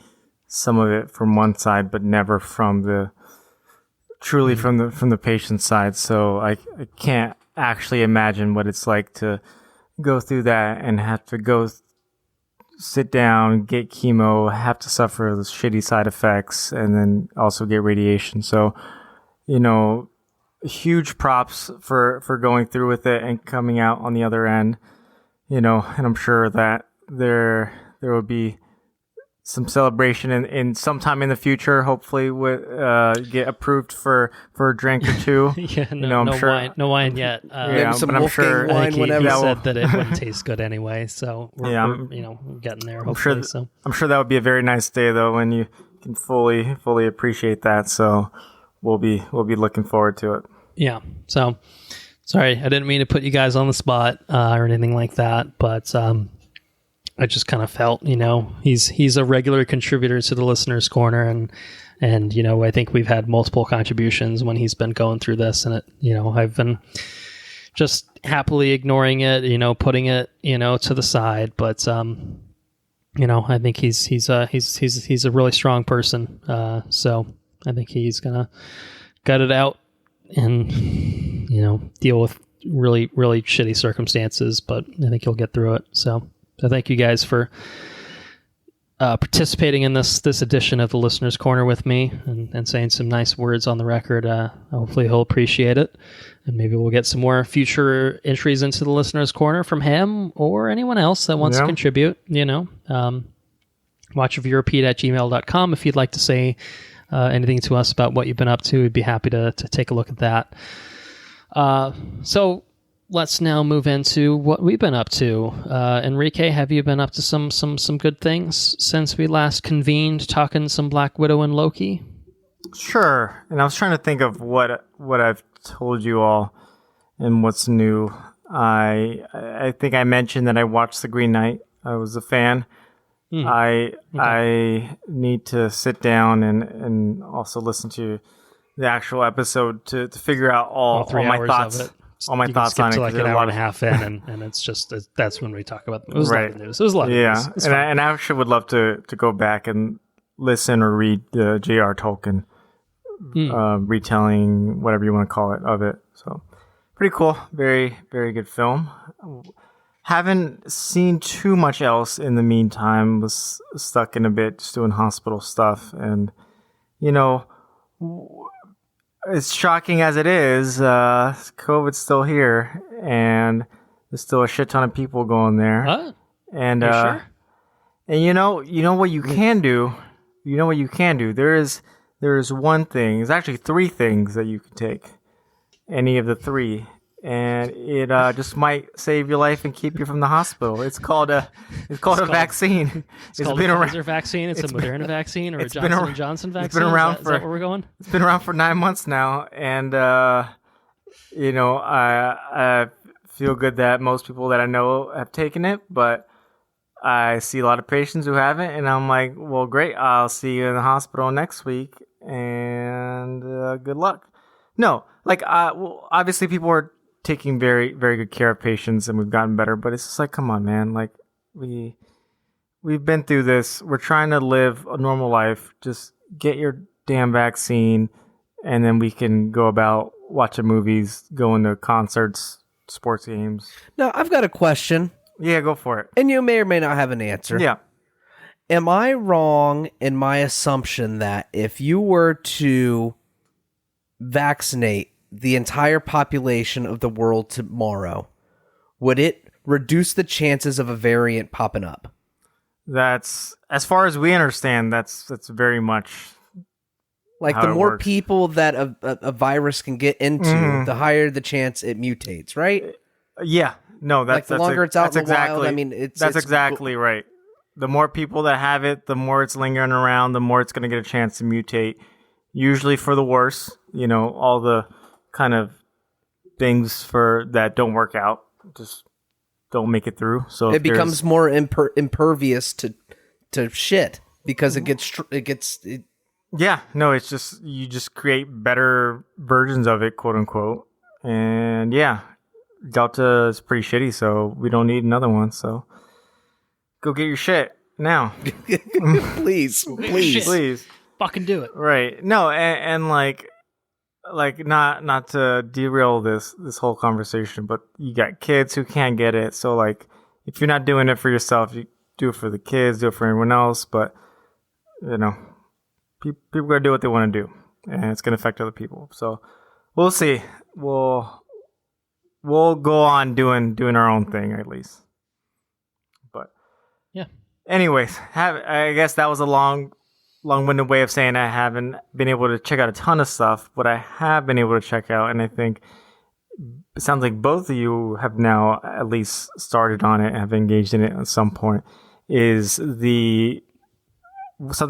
some of it from one side, but never from the patient's side. So I can't actually imagine what it's like to go through that and have to go sit down, get chemo, have to suffer the shitty side effects, and then also get radiation. So, huge props for going through with it and coming out on the other end, and I'm sure that there will be some celebration in sometime in the future. Hopefully, with get approved for a drink or two. No wine yet. Maybe some but I'm Wolfgang sure wine He whenever. said that it wouldn't taste good anyway, so we're getting there. Hopefully, I'm sure that would be a very nice day though when you can fully appreciate that. So we'll be looking forward to it. Yeah. So sorry, I didn't mean to put you guys on the spot or anything like that, but I just kind of felt, he's a regular contributor to the Listener's Corner, and I think we've had multiple contributions when he's been going through this, and I've been just happily ignoring it, putting it, to the side, but I think he's a really strong person, so I think he's gonna gut it out and deal with really, really shitty circumstances, but I think he'll get through it. So thank you guys for participating in this edition of the Listener's Corner with me and saying some nice words on the record. Hopefully he'll appreciate it, and maybe we'll get some more future entries into the Listener's Corner from him or anyone else that wants to contribute. watchofyourrepeat@gmail.com if you'd like to say anything to us about what you've been up to. We'd be happy to take a look at that. So let's now move into what we've been up to. Henrique, have you been up to some good things since we last convened, talking some Black Widow and Loki? Sure. And I was trying to think of what I've told you all and what's new. I think I mentioned that I watched The Green Knight. I was a fan. I need to sit down and also listen to the actual episode to figure out all my thoughts. Of it. All my thoughts on it. To like an hour and a half in, and it's just that's when we talk about it. It was a lot of news. It was a lot of news. And I actually would love to go back and listen or read the J.R. Tolkien retelling, whatever you want to call it, of it. So pretty cool. Very, very good film. Haven't seen too much else in the meantime. Was stuck in a bit just doing hospital stuff, and as shocking as it is, COVID's still here, and there's still a shit ton of people going there. What? And sure? And you know what you can do. You know what you can do. There is one thing. There's actually three things that you can take. Any of the three. And it just might save your life and keep you from the hospital. It's called a vaccine. It's called a Pfizer vaccine. It's a Moderna vaccine or a Johnson & Johnson vaccine. It's been around is that where we're going? It's been around for 9 months now, and I feel good that most people that I know have taken it, but I see a lot of patients who haven't, and I'm like, well, great. I'll see you in the hospital next week, and good luck. No, obviously people are taking very, very good care of patients, and we've gotten better, but it's just like, come on, man. Like, we've been through this. We're trying to live a normal life. Just get your damn vaccine, and then we can go about watching movies, going to concerts, sports games. Now, I've got a question. Yeah, go for it. And you may or may not have an answer. Yeah. Am I wrong in my assumption that if you were to vaccinate the entire population of the world tomorrow, would it reduce the chances of a variant popping up? That's, as far as we understand, that's very much like the more people that a virus can get into, the higher the chance it mutates, right? Yeah. No, that's like the longer it's out in the wild. I mean, that's exactly right. The more people that have it, the more it's lingering around, the more it's going to get a chance to mutate. Usually for the worse, all the kind of things for that don't work out, just don't make it through. So it becomes more impervious to shit because it gets. Yeah, no, it's just you just create better versions of it, quote unquote, and yeah, Delta is pretty shitty, so we don't need another one. So go get your shit now, please. Fucking do it. Right. No, and like not to derail this whole conversation, but you got kids who can't get it. So like if you're not doing it for yourself, you do it for the kids, do it for everyone else, but people are going to do what they want to do, and it's going to affect other people. So we'll see. We'll go on doing our own thing at least. But yeah. anyways, I guess that was a long-winded way of saying I haven't been able to check out a ton of stuff. What I have been able to check out, and I think it sounds like both of you have now at least started on it and have engaged in it at some point, is something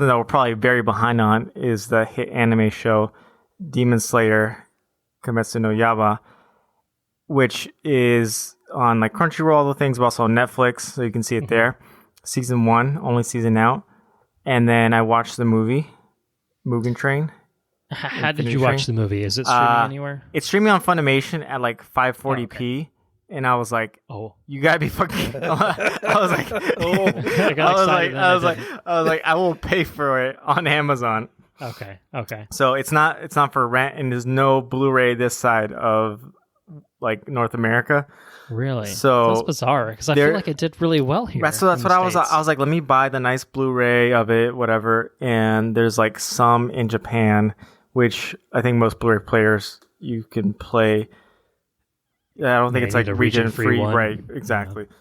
that we're probably very behind on is the hit anime show Demon Slayer Kimetsu no Yaiba, which is on like Crunchyroll, all the things, but also on Netflix, so you can see it there. Season 1, only season out. And then I watched the movie, Mugen Train. How did you watch the movie? Is it streaming anywhere? It's streaming on Funimation at like 540p. And I was like, "Oh, you gotta be fucking!" I was like, "Oh!" I was like, "I will pay for it on Amazon." Okay. So it's not for rent, and there's no Blu-ray this side of like North America. Really? So that's bizarre because I feel like it did really well here. So that's what I was like, let me buy the nice Blu-ray of it, whatever. And there's like some in Japan, which I think most Blu-ray players you can play. I don't think it's like region free, right? Exactly. Yeah.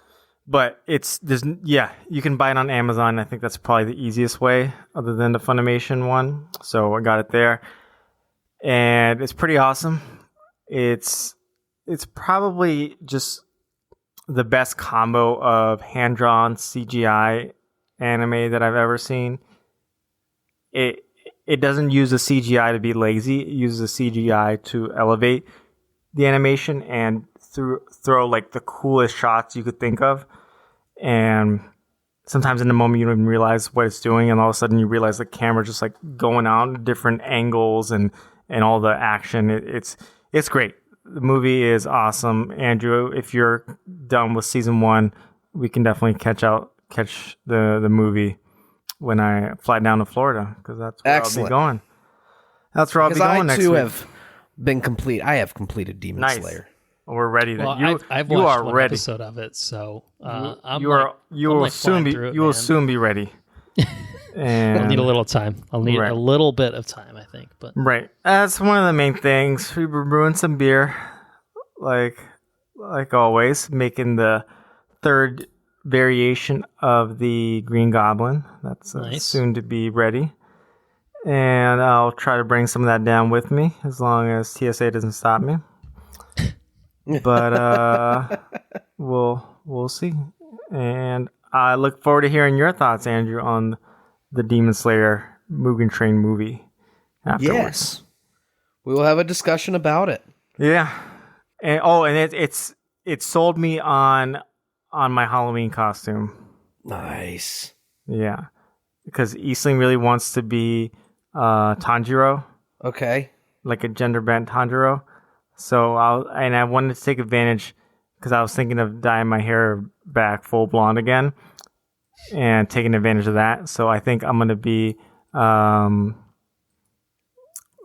But you can buy it on Amazon. I think that's probably the easiest way, other than the Funimation one. So I got it there, and it's pretty awesome. It's probably just the best combo of hand-drawn CGI anime that I've ever seen. It doesn't use the CGI to be lazy. It uses the CGI to elevate the animation and throw like the coolest shots you could think of. And sometimes in the moment you don't even realize what it's doing, and all of a sudden you realize the camera just like going on different angles and all the action. It's great. The movie is awesome. Andrew, if you're done with season 1, we can definitely catch the movie when I fly down to Florida, because that's where I'll be going. That's where I'll be going next week. I have completed Demon Slayer. We're ready. I've watched one episode of it, so you will soon be ready. And I'll need a little time. I'll need a little bit of time, I think. But right, that's one of the main things. We were brewing some beer, like always, making the third variation of the Green Goblin. That's soon to be ready, and I'll try to bring some of that down with me as long as TSA doesn't stop me. But we'll see, and I look forward to hearing your thoughts, Andrew, on the Demon Slayer Mugen Train movie afterwards. Yes, we will have a discussion about it. Yeah, and it sold me on my Halloween costume. Nice. Yeah, because Isling really wants to be Tanjiro. Okay. Like a gender bent Tanjiro. So I wanted to take advantage, because I was thinking of dyeing my hair back full blonde again and taking advantage of that. So I think I'm going to be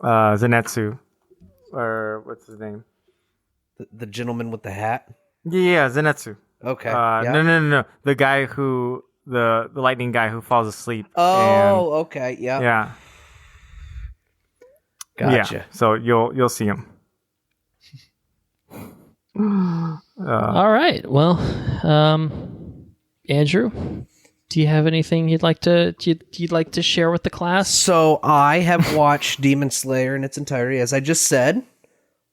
Zenitsu, or what's his name? The gentleman with the hat? Yeah, Zenitsu. Okay. No. The guy who, the lightning guy who falls asleep. Oh, okay. Yeah. Yeah. Gotcha. Yeah. So you'll see him. All right. Well, Andrew, do you have anything you'd like to share with the class? So I have watched Demon Slayer in its entirety, as I just said,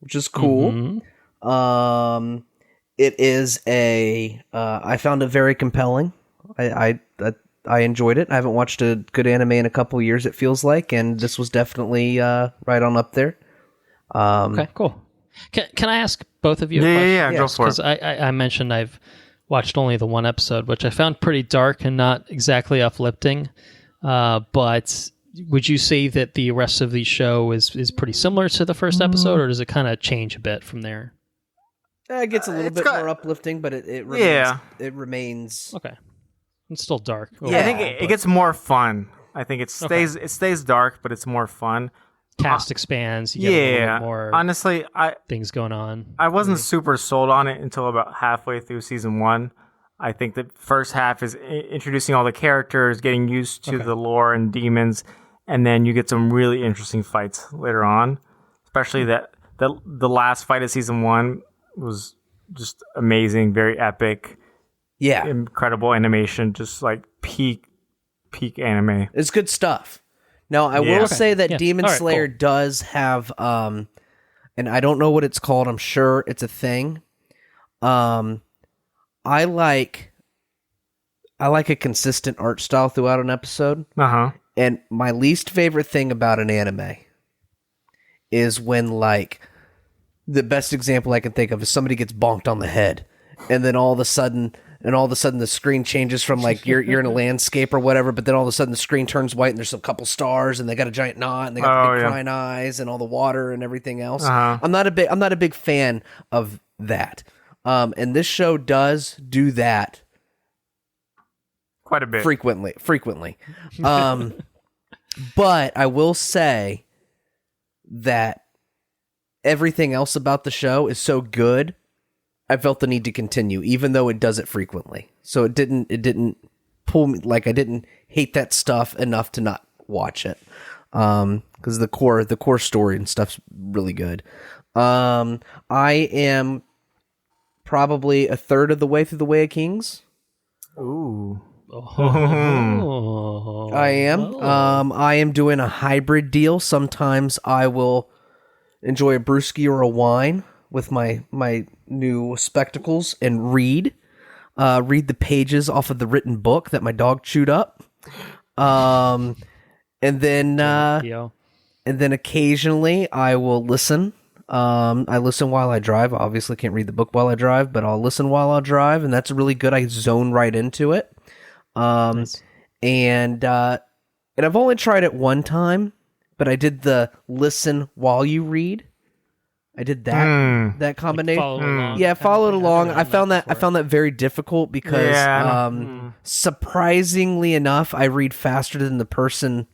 which is cool. Mm-hmm. It is I found it very compelling. I enjoyed it. I haven't watched a good anime in a couple years, it feels like, and this was definitely right on up there. Okay, cool. Can I ask both of you a question? Yeah, go for it. Because I mentioned I've watched only the one episode, which I found pretty dark and not exactly uplifting. But would you say that the rest of the show is pretty similar to the first episode, or does it kind of change a bit from there? It gets a little bit more uplifting, but it remains okay. It's still dark. Yeah, I think it gets more fun. I think it stays dark, but it's more fun. Cast expands. You get a little bit more. Honestly, things going on. I wasn't super sold on it until about halfway through season 1. I think the first half is introducing all the characters, getting used to the lore and demons, and then you get some really interesting fights later on. Especially the last fight of season 1 was just amazing, very epic. Yeah. Incredible animation, just like peak anime. It's good stuff. Now, I Yeah. will say that Yeah. Demon All right, Slayer cool. does have, and I don't know what it's called. I'm sure it's a thing. I like a consistent art style throughout an episode. Uh-huh. And my least favorite thing about an anime is when, like, the best example I can think of is somebody gets bonked on the head, and then all of a sudden the screen changes from, like, you're in a landscape or whatever, but then all of a sudden the screen turns white and there's a couple stars and they got a giant knot and they got the big crying eyes and all the water and everything else. I'm not a big fan of that. And this show does do that Quite a bit. frequently. But I will say that everything else about the show is so good, I felt the need to continue, even though it does it frequently. So it didn't pull me, like, I didn't hate that stuff enough to not watch it. Because the core story and stuff's really good. I am probably a third of the way through the Way of Kings. Ooh. Oh. I am. I am doing a hybrid deal. Sometimes I will enjoy a brewski or a wine with my new spectacles and read the pages off of the written book that my dog chewed up. And then occasionally I will listen. I listen while I drive. I obviously can't read the book while I drive, but I'll listen while I drive, and that's really good. I zone right into it. Nice. And I've only tried it one time, but I did the listen while you read. I did that combination. Follow along. Yeah, followed along. I've I found done that very difficult because surprisingly enough, I read faster than the person.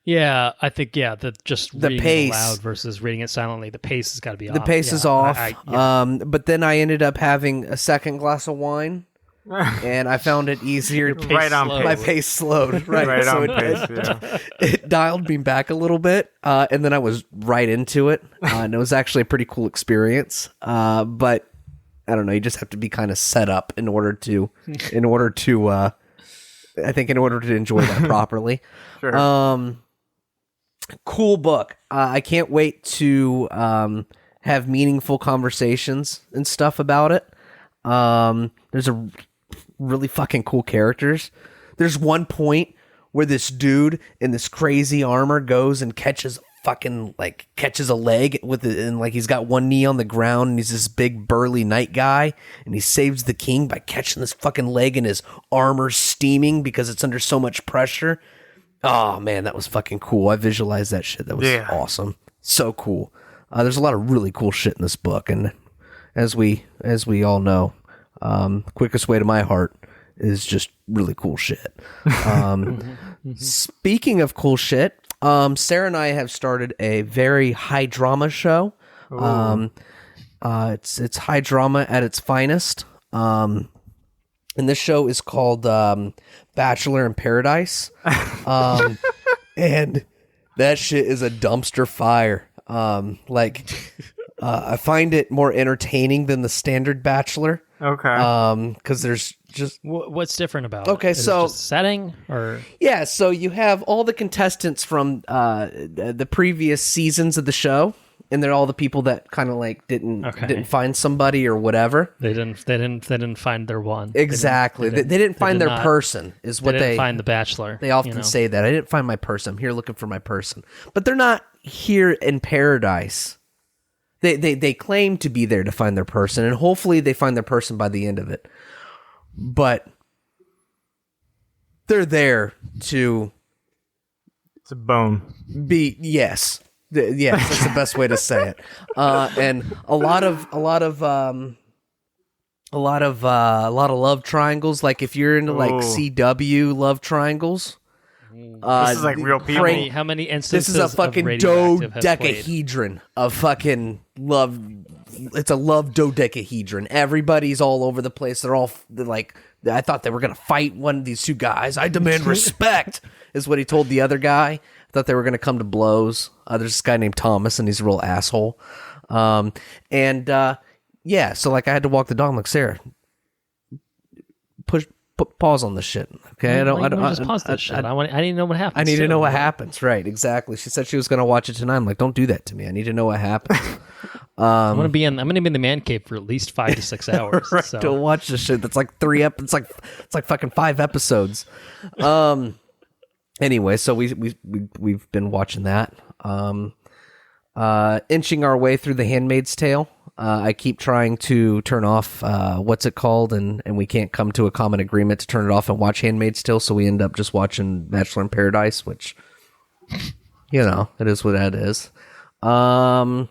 Yeah, I think the reading pace. it aloud versus reading it silently. The pace has got to be off. The pace is off. But then I ended up having a second glass of wine, and I found it easier. Right on pace. My pace slowed. Right, so on pace, yeah. it dialed me back a little bit, and then I was right into it, and it was actually a pretty cool experience. But I don't know, you just have to be kind of set up in order to enjoy that properly. Sure. Cool book. I can't wait to have meaningful conversations and stuff about it. There's a really fucking cool characters. There's one point where this dude in this crazy armor goes and catches a leg with it, and like he's got one knee on the ground, and he's this big burly knight guy, and he saves the king by catching this fucking leg, and his armor's steaming because it's under so much pressure. Oh man, that was fucking cool. I visualized that shit. That was awesome. So cool. There's a lot of really cool shit in this book, and as we all know, quickest way to my heart is just really cool shit. Speaking of cool shit, Sarah and I have started a very high drama show. It's high drama at its finest. And this show is called Bachelor in Paradise. And that shit is a dumpster fire. I find it more entertaining than the standard Bachelor. Okay. Because there's just... What's different about Okay, it? Is so... it just setting, or... Yeah, so you have all the contestants from the previous seasons of the show, and they're all the people that kind of like didn't find somebody or whatever. They didn't find their one. Exactly. They didn't find their person is what they didn't find the Bachelor. They often say that. I didn't find my person. I'm here looking for my person. But they're not here in paradise. They claim to be there to find their person, and hopefully they find their person by the end of it. But they're there to... It's a bone. Yes, that's the best way to say it. And a lot of love triangles. Like if you're into like CW love triangles, this is like real people. How many instances? This is a fucking of Radioactive has played? dodecahedron of fucking love. It's a love dodecahedron. Everybody's all over the place. They're like, I thought they were gonna fight one of these two guys. I demand respect, is what he told the other guy. I thought they were gonna come to blows. There's this guy named Thomas, and he's a real asshole. So like I had to walk the dog. I'm like, Sarah, put pause on the shit. Okay, I don't just pause that shit. I need to know what happens. I need to know what happens. Right, exactly. She said she was going to watch it tonight. I'm like, don't do that to me. I need to know what happens. I'm gonna be in the man cave for at least 5 to 6 hours. Right, so. don't watch this shit. That's like it's like fucking 5 episodes. Anyway, so we've been watching that. Inching our way through the Handmaid's Tale. I keep trying to turn off what's it called, and we can't come to a common agreement to turn it off and watch Handmaid's Tale, so we end up just watching Bachelor in Paradise, which, you know, it is what that is. Got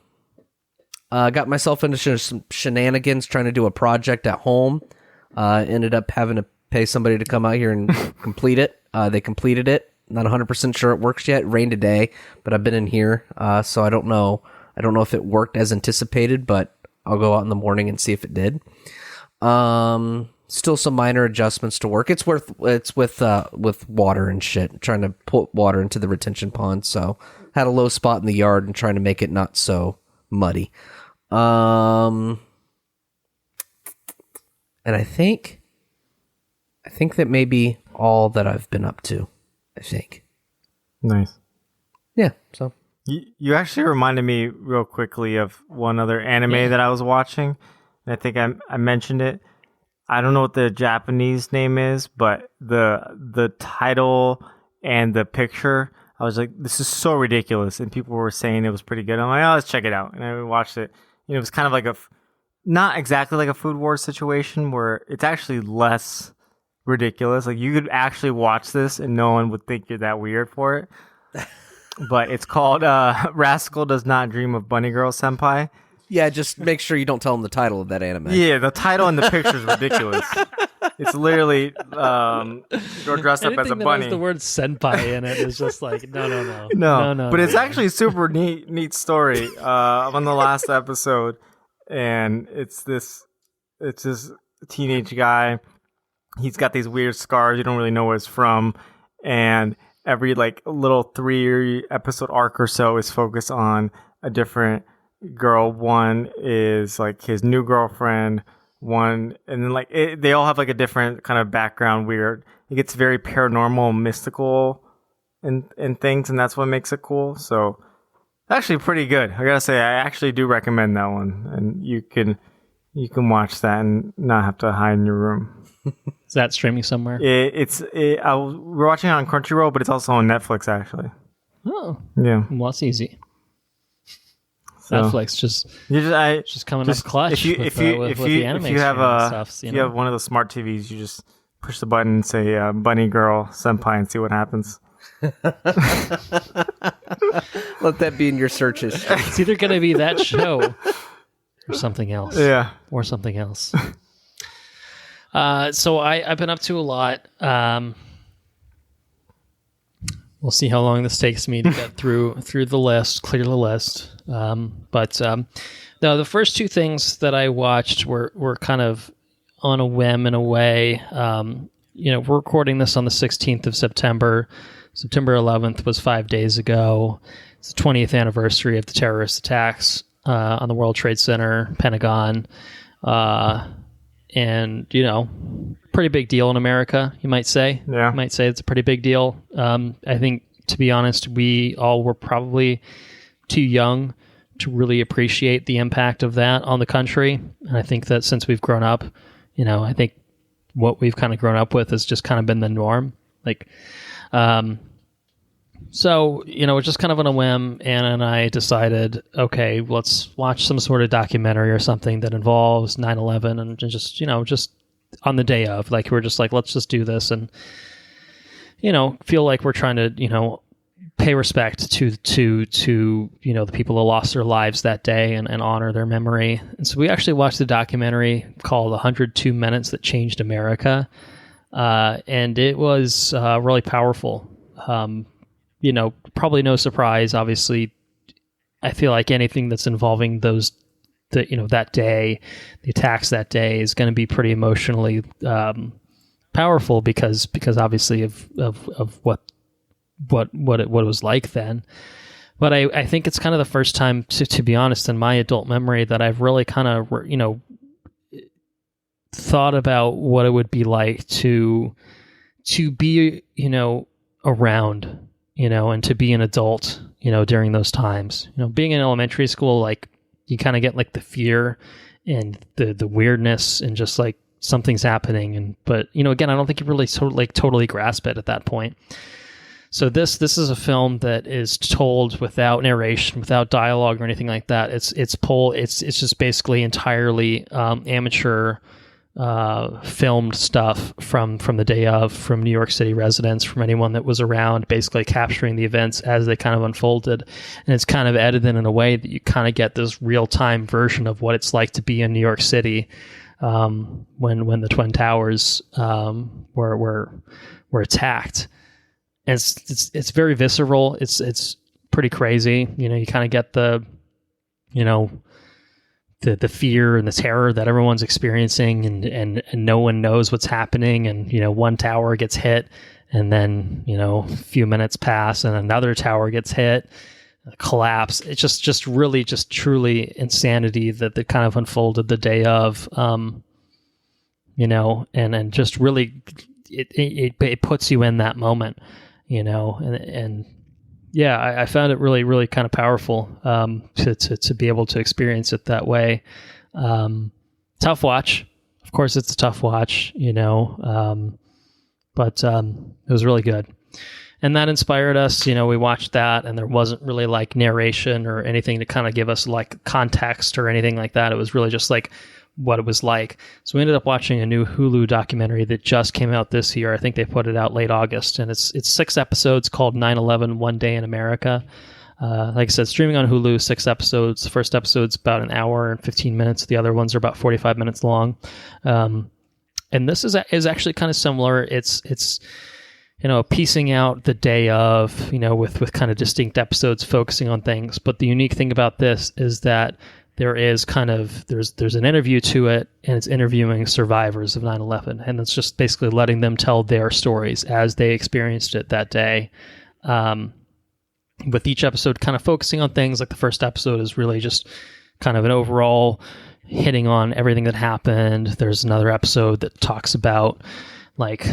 myself into some shenanigans trying to do a project at home. Ended up having to pay somebody to come out here and complete it. They completed it. Not 100% sure it works yet. It rained today, but I've been in here, so I don't know. I don't know if it worked as anticipated, but I'll go out in the morning and see if it did. Still some minor adjustments to work. It's with water and shit, trying to put water into the retention pond. So had a low spot in the yard and trying to make it not so muddy. And I think that may be all that I've been up to. I think. Nice. Yeah. So. You actually reminded me real quickly of one other anime that I was watching, and I think I mentioned it. I don't know what the Japanese name is, but the title and the picture, I was like, this is so ridiculous, and people were saying it was pretty good. I'm like, oh, let's check it out, and I watched it. You know, it was kind of like not exactly like a Food Wars situation, where it's actually less ridiculous. Like, you could actually watch this, and no one would think you're that weird for it. But it's called Rascal Does Not Dream of Bunny Girl Senpai. Yeah, just make sure you don't tell them the title of that anime. Yeah, the title and the picture is ridiculous. It's literally you're dressed up as a bunny. Has the word senpai in it is just like no. But it's actually a super neat story. I'm on the last episode, and it's this teenage guy. He's got these weird scars. You don't really know where it's from, and every like little 3 episode arc or so is focused on a different girl. One is like his new girlfriend, one, and then like they all have like a different kind of background. Weird. It gets very paranormal, mystical, and things, and that's what makes it cool. So actually pretty good. I gotta say, I actually do recommend that one, and you can watch that and not have to hide in your room. Is that streaming somewhere? We're watching it on Crunchyroll, but it's also on Netflix, actually. Oh. Yeah. Well, that's easy. So, Netflix just coming up clutch with the anime stuff. If you have one of those smart TVs, you just push the button and say Bunny Girl Senpai and see what happens. Let that be in your search history. It's either going to be that show or something else. Yeah. Or something else. So I've been up to a lot. We'll see how long this takes me to get through the list, clear the list. But no, the first 2 things that I watched were kind of on a whim in a way. We're recording this on the 16th of September. September 11th was 5 days ago. It's the 20th anniversary of the terrorist attacks on the World Trade Center, Pentagon. And, pretty big deal in America, you might say. Yeah. You might say it's a pretty big deal. I think, to be honest, we all were probably too young to really appreciate the impact of that on the country. And I think that since we've grown up, I think what we've kind of grown up with has just kind of been the norm. Like, so, it's just kind of on a whim. Anna and I decided, okay, let's watch some sort of documentary or something that involves 9/11 and just on the day of, like, we're just like, let's just do this and, feel like we're trying to, pay respect to the people who lost their lives that day and honor their memory. And so we actually watched a documentary called 102 Minutes That Changed America. And it was really powerful. Probably no surprise. Obviously, I feel like anything that's involving that day, the attacks that day, is going to be pretty emotionally powerful because obviously of what it was like then. But I think it's kind of the first time, to be honest, in my adult memory that I've really kind of thought about what it would be like to be, around, and to be an adult, during those times. Being in elementary school, like, you kind of get like the fear and the weirdness and just like something's happening. But again, I don't think you really totally grasp it at that point. So this is a film that is told without narration, without dialogue or anything like that. It's just basically entirely amateur filmed stuff from the day of, from New York City residents, from anyone that was around, basically capturing the events as they kind of unfolded. And it's kind of edited in a way that you kind of get this real-time version of what it's like to be in New York City when the Twin Towers were attacked. And it's very visceral. It's pretty crazy. You kind of get the fear and the terror that everyone's experiencing, and no one knows what's happening. And one tower gets hit, and then a few minutes pass, and another tower gets hit, collapse. It's just really truly insanity that kind of unfolded the day of. And just really it puts you in that moment. And yeah, I found it really, really kind of powerful to be able to experience it that way. Tough watch. Of course, it's a tough watch, but it was really good. And that inspired us. We watched that, and there wasn't really like narration or anything to kind of give us like context or anything like that. It was really just like what it was like. So we ended up watching a new Hulu documentary that just came out this year. I think they put it out late August, and it's 6 episodes called 9/11 One Day in America. Like I said, streaming on Hulu, 6 episodes. The first episode's about an hour and 15 minutes. The other ones are about 45 minutes long. And this is actually kind of similar. It's piecing out the day of, with kind of distinct episodes focusing on things. But the unique thing about this is that there's an interview to it, and it's interviewing survivors of 9/11, and it's just basically letting them tell their stories as they experienced it that day. With each episode kind of focusing on things, like the first episode is really just kind of an overall hitting on everything that happened. There's another episode that talks about like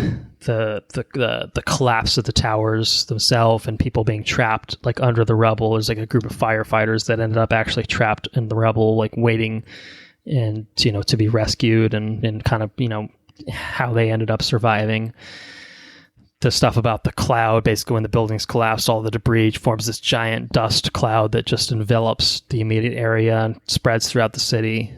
the collapse of the towers themselves and people being trapped like under the rubble. There's like a group of firefighters that ended up actually trapped in the rubble, like waiting and to be rescued, and kind of how they ended up surviving. The stuff about the cloud, basically when the buildings collapse, all the debris forms this giant dust cloud that just envelops the immediate area and spreads throughout the city.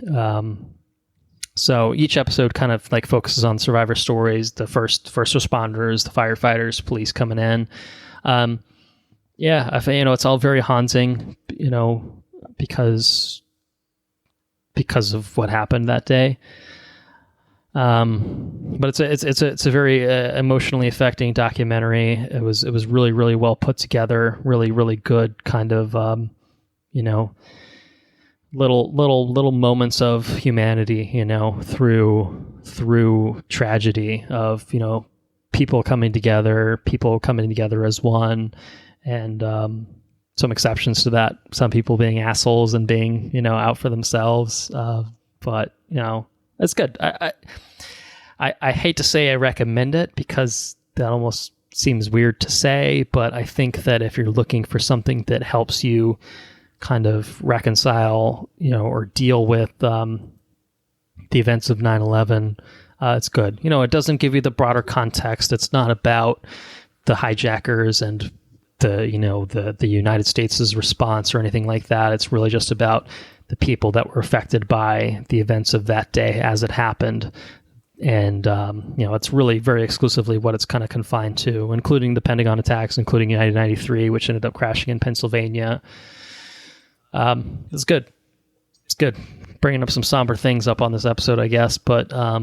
So each episode kind of like focuses on survivor stories, the first responders, the firefighters, police coming in. I think, it's all very haunting, because of what happened that day. But it's a very emotionally affecting documentary. It was really, really well put together, really, really good kind of, little moments of humanity, through tragedy of, people coming together as one, and some exceptions to that, some people being assholes and being, out for themselves. But it's good. I hate to say I recommend it, because that almost seems weird to say, but I think that if you're looking for something that helps you kind of reconcile, or deal with the events of 9/11, it's good. It doesn't give you the broader context. It's not about the hijackers and the United States' response or anything like that. It's really just about the people that were affected by the events of that day as it happened. And, it's really very exclusively what it's kind of confined to, including the Pentagon attacks, including United 93, which ended up crashing in Pennsylvania. It's good. It's good. Bringing up some somber things up on this episode, I guess, but I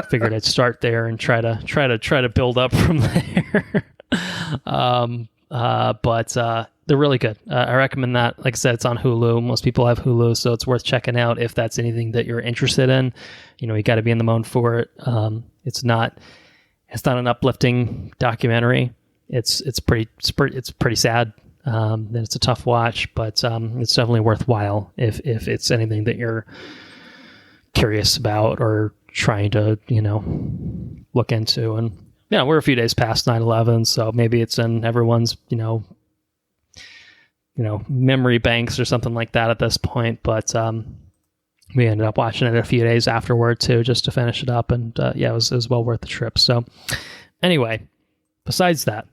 figured I'd start there and try to build up from there. But they're really good. I recommend that. Like I said, it's on Hulu. Most people have Hulu, so it's worth checking out if that's anything that you're interested in. You got to be in the mode for it. It's not an uplifting documentary. It's pretty sad. Then it's a tough watch, but it's definitely worthwhile if it's anything that you're curious about or trying to, look into. And, we're a few days past 9/11, so maybe it's in everyone's, memory banks or something like that at this point. But we ended up watching it a few days afterward too, just to finish it up. And it was well worth the trip. So anyway, besides that,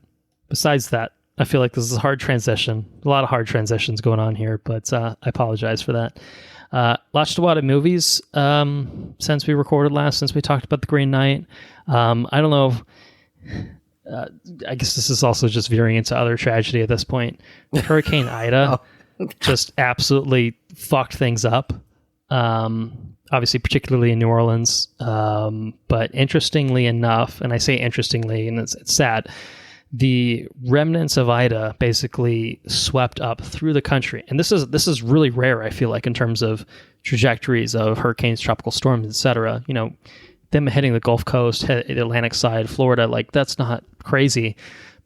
I feel like this is a hard transition. A lot of hard transitions going on here, but I apologize for that. Watched a lot of movies since we recorded last, since we talked about The Green Knight. I don't know if, I guess this is also just veering into other tragedy at this point. Hurricane Ida just absolutely fucked things up. Obviously, particularly in New Orleans. But interestingly enough, and I say interestingly, and it's sad, the remnants of Ida basically swept up through the country. And this is really rare, I feel like, in terms of trajectories of hurricanes, tropical storms, etc. Them hitting the Gulf Coast, hit the Atlantic side, Florida, like that's not crazy.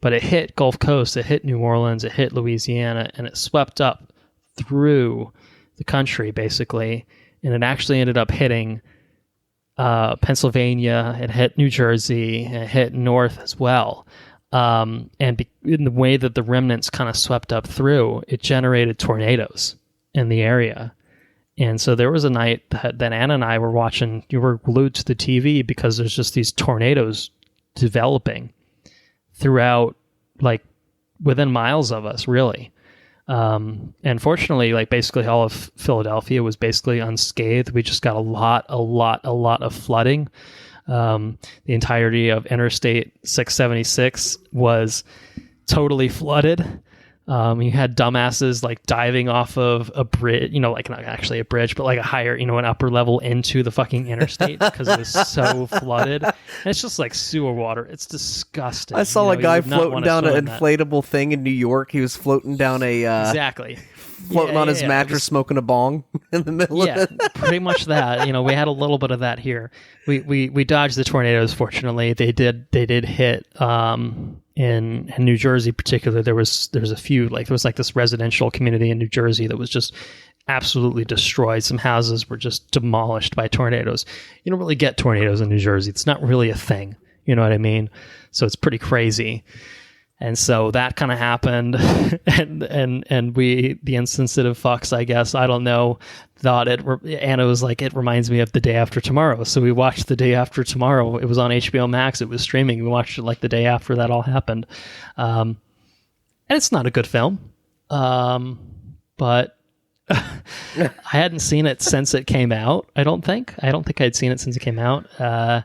But it hit Gulf Coast, it hit New Orleans, it hit Louisiana, and it swept up through the country, basically. And it actually ended up hitting Pennsylvania, it hit New Jersey, it hit north as well. And in the way that the remnants kind of swept up through, it generated tornadoes in the area. And so there was a night that Anna and I were watching, you were glued to the TV because there's just these tornadoes developing throughout, like within miles of us, really. And fortunately, like basically all of Philadelphia was basically unscathed. We just got a lot of flooding. The entirety of Interstate 676 was totally flooded. You had dumbasses like diving off of a bridge, like not actually a bridge, but like a higher, an upper level into the fucking interstate because it was so flooded. And it's just like sewer water. It's disgusting. I saw a guy floating down an inflatable thing in New York. He was floating down exactly. Floating on his mattress, smoking a bong in the middle of it. Pretty much that. We had a little bit of that here. We dodged the tornadoes, fortunately. They did hit in New Jersey particularly. There was a few, like there was like this residential community in New Jersey that was just absolutely destroyed. Some houses were just demolished by tornadoes. You don't really get tornadoes in New Jersey. It's not really a thing. You know what I mean? So it's pretty crazy. And so that kind of happened, and we, the insensitive fucks, I guess, I don't know, thought Anna was like, it reminds me of The Day After Tomorrow. So we watched The Day After Tomorrow. It was on HBO Max. It was streaming. We watched it like the day after that all happened. And it's not a good film, but I hadn't seen it since it came out, I don't think I'd seen it since it came out.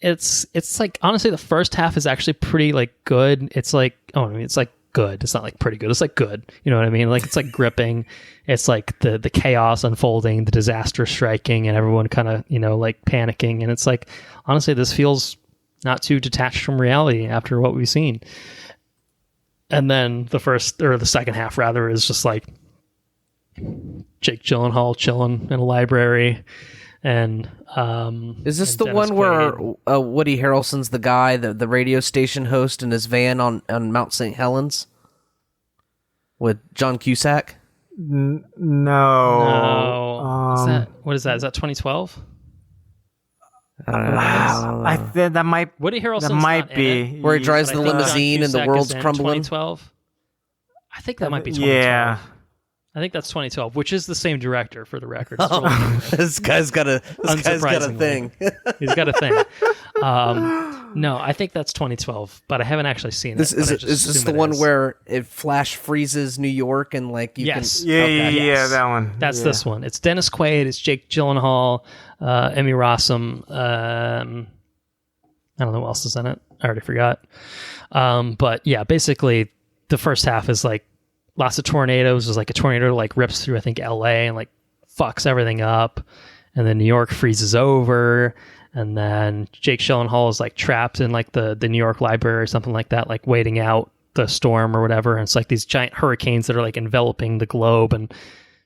It's like, honestly, the first half is actually pretty like good. It's like, it's like good. It's not like pretty good. It's like good. You know what I mean? Like it's like gripping. It's like the chaos unfolding, the disaster striking, and everyone kind of, like panicking. And it's like, honestly, this feels not too detached from reality after what we've seen. And then the second half rather is just like Jake Gyllenhaal chilling in a library. And is this the one where Woody Harrelson's the guy, the radio station host in his van on Mount St. Helens with John Cusack? No. What is that? Is that 2012? That might. Woody Harrelson's that might be where he drives the limousine and the world's crumbling. 2012. I think that might be 2012. Yeah. I think that's 2012, which is the same director, for the record. This guy's got a thing. He's got a thing. No, I think that's 2012, but I haven't actually seen it. Is this the one where it flash freezes New York and like you can? Yeah, that one. That's this one. It's Dennis Quaid, it's Jake Gyllenhaal, Emmy Rossum. I don't know who else is in it. I already forgot. But yeah, basically the first half is like lots of tornadoes. There's like a tornado like rips through, I think, LA and like fucks everything up. And then New York freezes over. And then Jake Gyllenhaal is like trapped in like the New York library or something like that, like waiting out the storm or whatever. And it's like these giant hurricanes that are like enveloping the globe and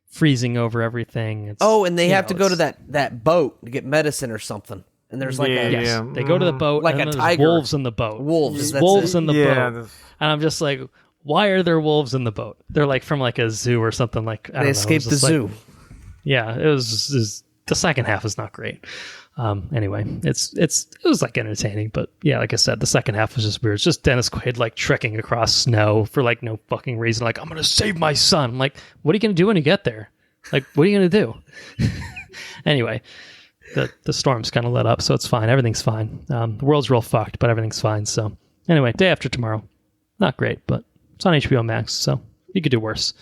freezing over everything. And they have to go to that boat to get medicine or something. And there's like they go to the boat, like and a tiger. Wolves in the boat. Wolves in the boat. And I'm just like, why are there wolves in the boat? They're like from like a zoo or something. Like I don't know. They escaped the zoo. Yeah, it was the second half is not great. Anyway, it was like entertaining, but yeah, like I said, the second half was just weird. It's just Dennis Quaid like trekking across snow for like no fucking reason. Like, I'm gonna save my son. I'm like, what are you gonna do when you get there? Like, what are you gonna do? Anyway, the storm's kind of let up, so it's fine. Everything's fine. The world's real fucked, but everything's fine. So anyway, day after tomorrow, not great, but it's on HBO Max, so you could do worse.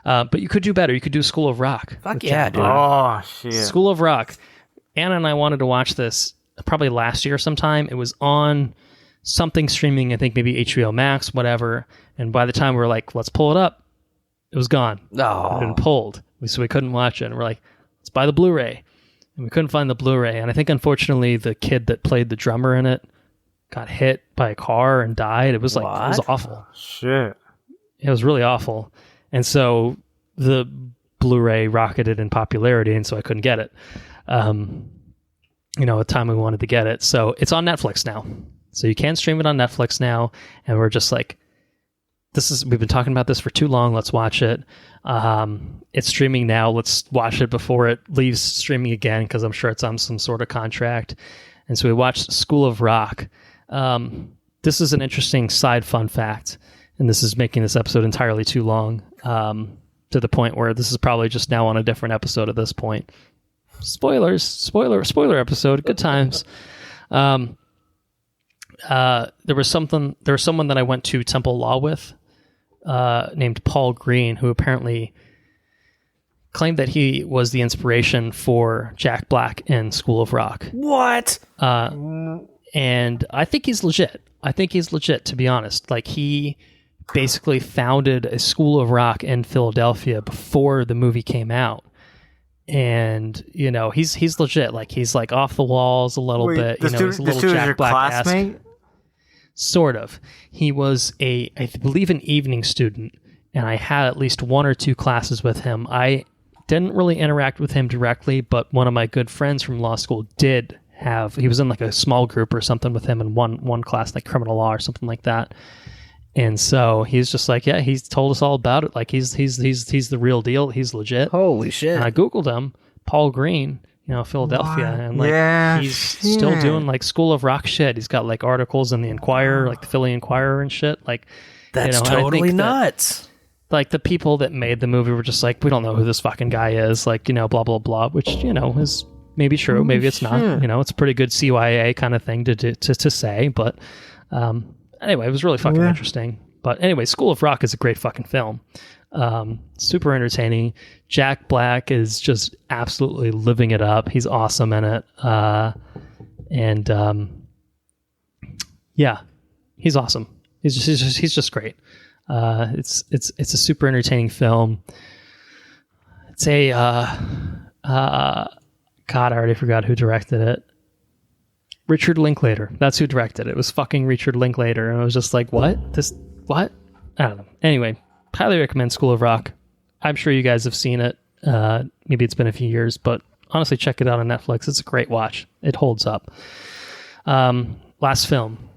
But you could do better. You could do School of Rock. Fuck yeah, dude. Oh shit. School of Rock. Anna and I wanted to watch this probably last year sometime. It was on something streaming, I think maybe HBO Max, whatever. And by the time we were like, let's pull it up, it was gone. Oh. It had been pulled. So we couldn't watch it. And we're like, let's buy the Blu-ray. And we couldn't find the Blu-ray. And I think, unfortunately, the kid that played the drummer in it got hit by a car and died. It was like, it was awful. Shit. It was really awful. And so the Blu-ray rocketed in popularity, and so I couldn't get it. At the time we wanted to get it. So it's on Netflix now. So you can stream it on Netflix now. And we're just like, we've been talking about this for too long. Let's watch it. It's streaming now. Let's watch it before it leaves streaming again, because I'm sure it's on some sort of contract. And so we watched School of Rock. This is an interesting side fun fact. And this is making this episode entirely too long, to the point where this is probably just now on a different episode at this point. Spoiler episode. Good times. There was someone that I went to Temple Law with, named Paul Green, who apparently claimed that he was the inspiration for Jack Black in School of Rock. What? And I think he's legit. To be honest. Like, he basically founded a School of Rock in Philadelphia before the movie came out. And, he's legit. Like, he's like off the walls a little bit. He's a little Jack Black-esque. Sort of. He was I believe, an evening student, and I had at least one or two classes with him. I didn't really interact with him directly, but one of my good friends from law school did have. He was in like a small group or something with him in one class, like criminal law or something like that. And so he's just like, yeah, he's told us all about it. Like, he's the real deal. He's legit. Holy shit. And I Googled him, Paul Green, Philadelphia. What? And like, he's still doing like School of Rock shit. He's got like articles in the Enquirer, like the Philly Enquirer and shit. Like, that's totally nuts. Like, the people that made the movie were just like, we don't know who this fucking guy is. Like, blah, blah, blah, which, is maybe true. Maybe it's not. It's a pretty good CYA kind of thing to say. But, anyway, it was really fucking interesting. But anyway, School of Rock is a great fucking film. Super entertaining. Jack Black is just absolutely living it up. He's awesome in it. He's awesome. He's just great. It's a super entertaining film. It's God, I already forgot who directed it. Richard Linklater. That's who directed it. It was fucking Richard Linklater. And I was just like, what? What? I don't know. Anyway, highly recommend School of Rock. I'm sure you guys have seen it. Maybe it's been a few years, but honestly, check it out on Netflix. It's a great watch. It holds up. Last film,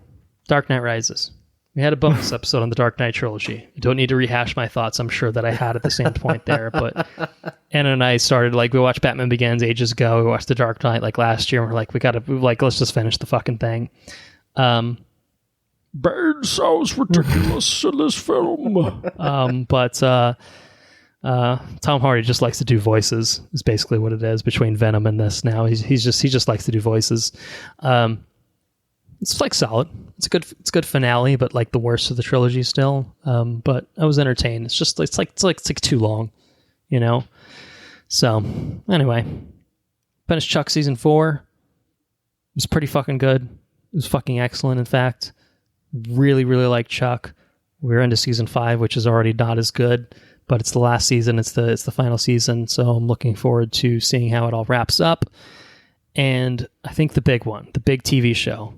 Dark Knight Rises. We had a bonus episode on the Dark Knight trilogy. I don't need to rehash my thoughts. I'm sure that I had at the same point there. But Anna and I started, we watched Batman Begins ages ago. We watched the Dark Knight last year. And we're like, let's just finish the fucking thing. Bane sounds ridiculous in this film. But Tom Hardy just likes to do voices. Is basically what it is between Venom and this. Now he just likes to do voices. It's solid. It's a good finale, but the worst of the trilogy still. But I was entertained. It's just it's too long, So anyway, finished Chuck season 4. It was pretty fucking good. It was fucking excellent. In fact, really really like Chuck. We're into season 5, which is already not as good, but it's the last season. It's the final season, so I'm looking forward to seeing how it all wraps up. And I think the big one, the big TV show.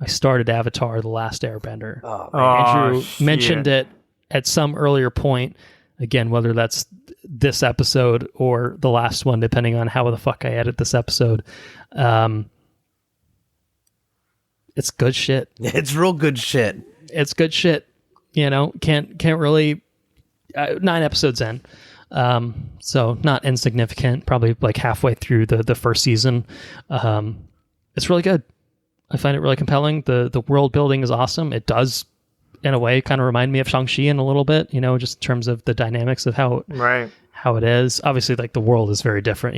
I started Avatar: The Last Airbender. Andrew mentioned it at some earlier point. Again, whether that's this episode or the last one, depending on how the fuck I edit this episode. It's good shit. It's real good shit. It's good shit. Can't really. 9 episodes in. So not insignificant, probably like halfway through the first season. It's really good. I find it really compelling. The world building is awesome. It does, in a way, kind of remind me of Shang-Chi in a little bit, just in terms of the dynamics of how it is. Obviously, like the world is very different.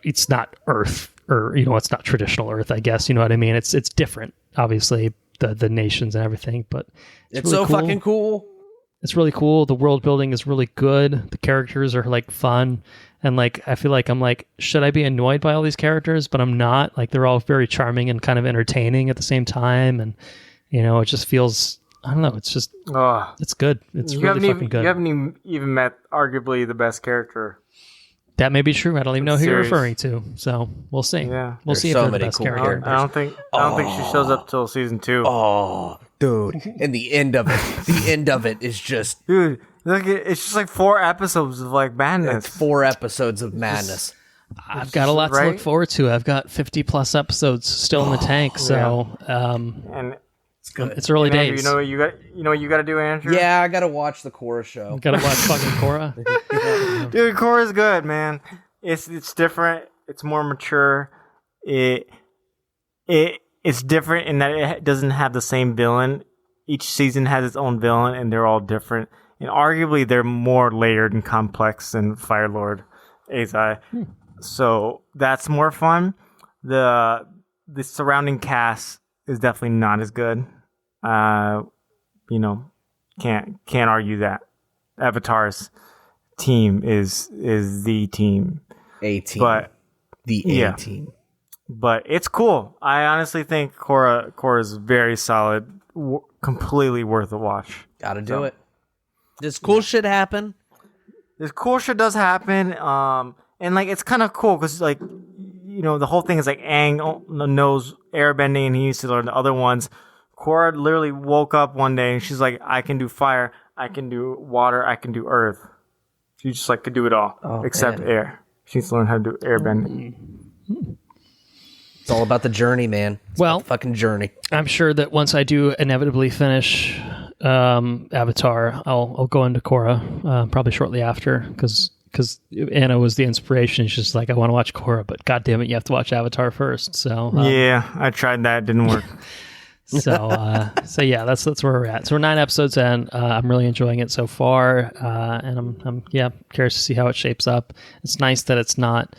It's not Earth, or it's not traditional Earth, I guess. You know what I mean? It's different, obviously, the nations and everything, but it's really so cool. fucking cool. It's really cool. The world building is really good. The characters are like fun. And like, I feel like I'm like, should I be annoyed by all these characters? But I'm not. Like, they're all very charming and kind of entertaining at the same time. And, it just feels, I don't know. It's just, it's good. It's really fucking good. You haven't even met arguably the best character. That may be true. I don't even know who you're referring to. So we'll see. Yeah. We'll see if they're the best character. I don't think she shows up till season 2. Oh, dude. And the end of it is just... Dude, it's just like 4 episodes of like madness. It's 4 episodes of madness. I've got a lot to look forward to. I've got 50 plus episodes still in the tank. So, and it's good. It's early Andrew, days. You know what you got to do, Andrew? Yeah, I got to watch the Korra show. Got to watch fucking Korra. Dude, Korra's good, man. It's different. It's more mature. It's different in that it doesn't have the same villain. Each season has its own villain, and they're all different. And arguably, they're more layered and complex than Fire Lord Azai. So that's more fun. The surrounding cast is definitely not as good. Can't argue that. Avatar's team is the team. A team. But the A team. But it's cool. I honestly think Korra is very solid. Completely worth a watch. Gotta do it. This cool shit happen. This cool shit does happen. And like it's kind of cool because like the whole thing is like Aang knows airbending and he needs to learn the other ones. Korra literally woke up one day and she's like, I can do fire, I can do water, I can do earth. She just like could do it all except air. She needs to learn how to do airbending. It's all about the journey, man. It's about the fucking journey. I'm sure that once I do inevitably finish Avatar, I'll go into Korra probably shortly after because Anna was the inspiration. She's just like, I want to watch Korra, but God damn it, you have to watch Avatar first. So yeah, I tried that. It didn't work. So yeah, that's where we're at. So we're 9 episodes in. I'm really enjoying it so far, and I'm curious to see how it shapes up. It's nice that it's not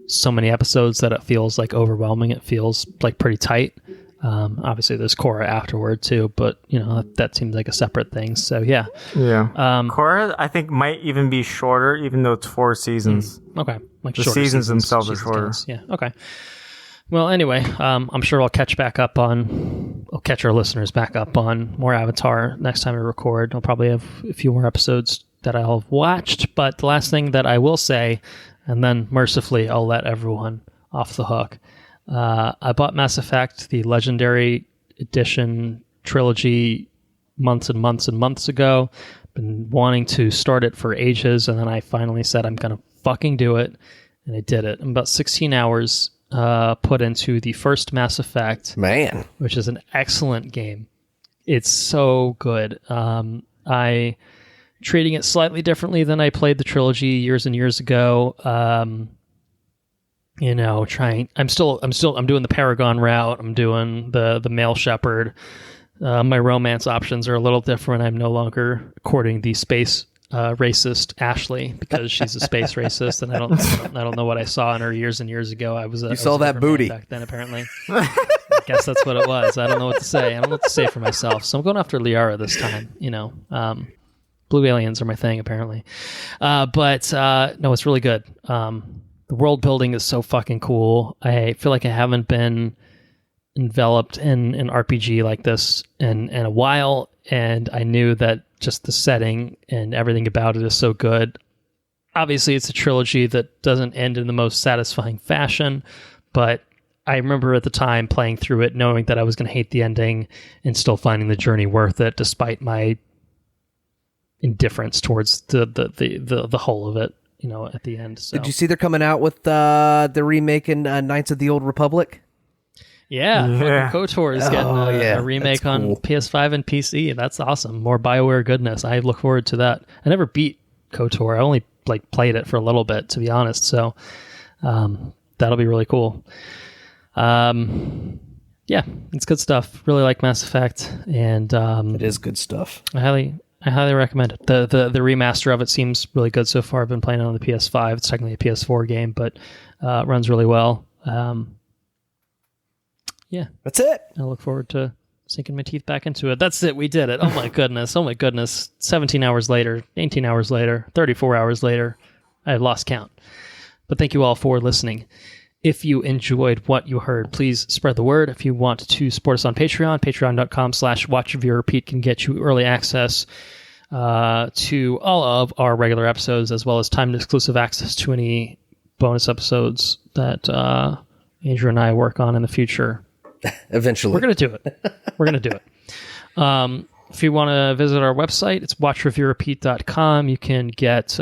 so many episodes that it feels like overwhelming. It feels like pretty tight. Obviously, there's Korra afterward too, but that seems like a separate thing. So yeah. Korra, I think might even be shorter, even though it's 4 seasons. Okay, like the seasons themselves are shorter. Yeah. Okay. Well, anyway, I'm sure I'll catch our listeners back up on more Avatar next time we record. I'll probably have a few more episodes that I'll have watched, but the last thing that I will say, and then mercifully I'll let everyone off the hook. I bought Mass Effect, the Legendary Edition trilogy, months and months and months ago. Been wanting to start it for ages, and then I finally said I'm going to fucking do it, and I did it. I'm about 16 hours put into the first Mass Effect, man, which is an excellent game. It's so good. I treating it slightly differently than I played the trilogy years and years ago. I'm doing the Paragon route. I'm doing the male shepherd. My romance options are a little different. I'm no longer courting the space racist Ashley because she's a space racist, and I don't know what I saw in her years and years ago. I saw that booty back then. Apparently, I guess that's what it was. I don't know what to say. I don't know what to say for myself. So I'm going after Liara this time. Blue aliens are my thing apparently. But no, it's really good. The world building is so fucking cool. I feel like I haven't been enveloped in an RPG like this in a while, and I knew that just the setting and everything about it is so good. Obviously, it's a trilogy that doesn't end in the most satisfying fashion, but I remember at the time playing through it knowing that I was going to hate the ending and still finding the journey worth it despite my indifference towards the whole of it. At the end. So. Did you see they're coming out with the remake in Knights of the Old Republic? Yeah, Yeah. KOTOR is getting a remake on cool. PS5 and PC. That's awesome. More BioWare goodness. I look forward to that. I never beat KOTOR. I only played it for a little bit, to be honest. So that'll be really cool. Yeah, it's good stuff. Really like Mass Effect, and It is good stuff. I highly recommend it. The remaster of it seems really good so far. I've been playing it on the PS5. It's technically a PS4 game, but it runs really well. Yeah, That's it. I look forward to sinking my teeth back into it. That's it. We did it. Oh my goodness. Oh my goodness. 17 hours later, 18 hours later, 34 hours later. I lost count. But thank you all for listening. If you enjoyed what you heard, please spread the word. If you want to support us on Patreon, patreon.com/watchreviewrepeat can get you early access to all of our regular episodes, as well as timed exclusive access to any bonus episodes that Andrew and I work on in the future. Eventually. We're going to do it. If you want to visit our website, it's watchreviewrepeat.com. You can get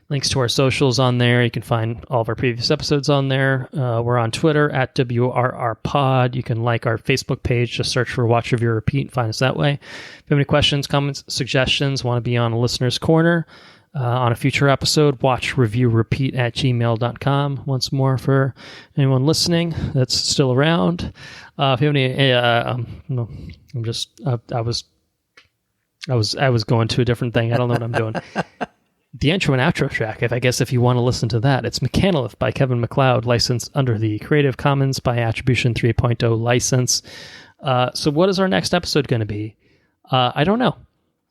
links to our socials on there. You can find all of our previous episodes on there. We're on Twitter at WRRPod. You can like our Facebook page. Just search for Watch Review Repeat and find us that way. If you have any questions, comments, suggestions, want to be on a listener's corner on a future episode, watchreviewrepeat@gmail.com. Once more for anyone listening that's still around. If you have any, no, I'm just, I was going to a different thing. I don't know what I'm doing. The intro and outro track, if you want to listen to that, it's Mechanolith by Kevin MacLeod, licensed under the Creative Commons by Attribution 3.0 license. So what is our next episode going to be? I don't know.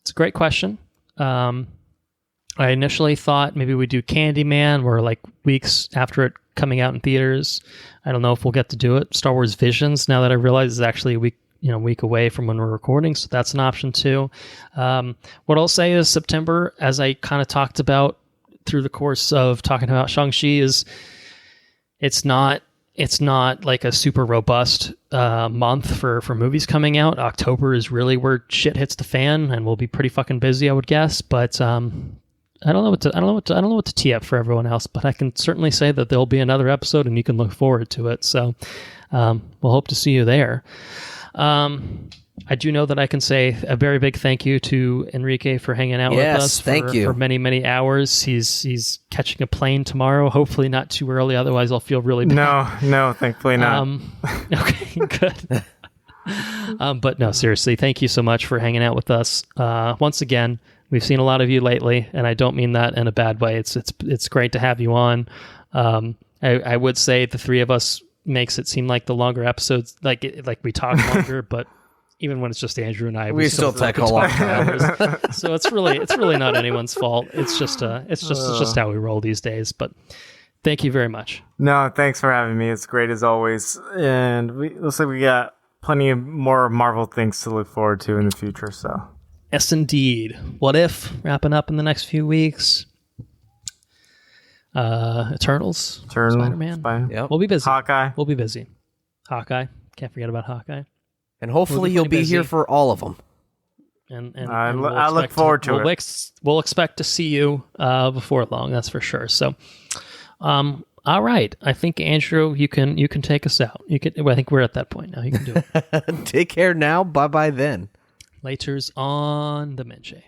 It's a great question. I initially thought maybe we'd do Candyman. We're like weeks after it coming out in theaters. I don't know if we'll get to do it. Star Wars Visions, now that I realize, is actually a week away from when we're recording, so that's an option too. What I'll say is September, as I kind of talked about through the course of talking about Shang-Chi, is it's not like a super robust month for movies coming out. October is really where shit hits the fan, and we'll be pretty fucking busy, I would guess. But I don't know what to tee up for everyone else, but I can certainly say that there'll be another episode, and you can look forward to it. So we'll hope to see you there. I do know that I can say a very big thank you to Henrique for hanging out with us for many, many hours. He's catching a plane tomorrow, hopefully not too early, otherwise I'll feel really bad. No, thankfully not. Okay, good. But no, seriously, thank you so much for hanging out with us. Once again, we've seen a lot of you lately, and I don't mean that in a bad way. It's great to have you on. I would say the three of us makes it seem like the longer episodes, like we talk longer, but even when it's just Andrew and I, we still take a long time. So it's really not anyone's fault. It's just how we roll these days. But thank you very much. No, thanks for having me. It's great as always, and looks like we got plenty of more Marvel things to look forward to in the future. So yes, indeed. What If wrapping up in the next few weeks. Eternals, Spider-Man. Yep. We'll be busy. Hawkeye. We'll be busy. Hawkeye. Can't forget about Hawkeye. And hopefully you'll be here for all of them. And I look forward to it. We'll expect to see you before long. That's for sure. So, all right. I think Andrew, you can take us out. I think we're at that point now. You can do it. Take care now. Bye bye then. Laters on the Minche.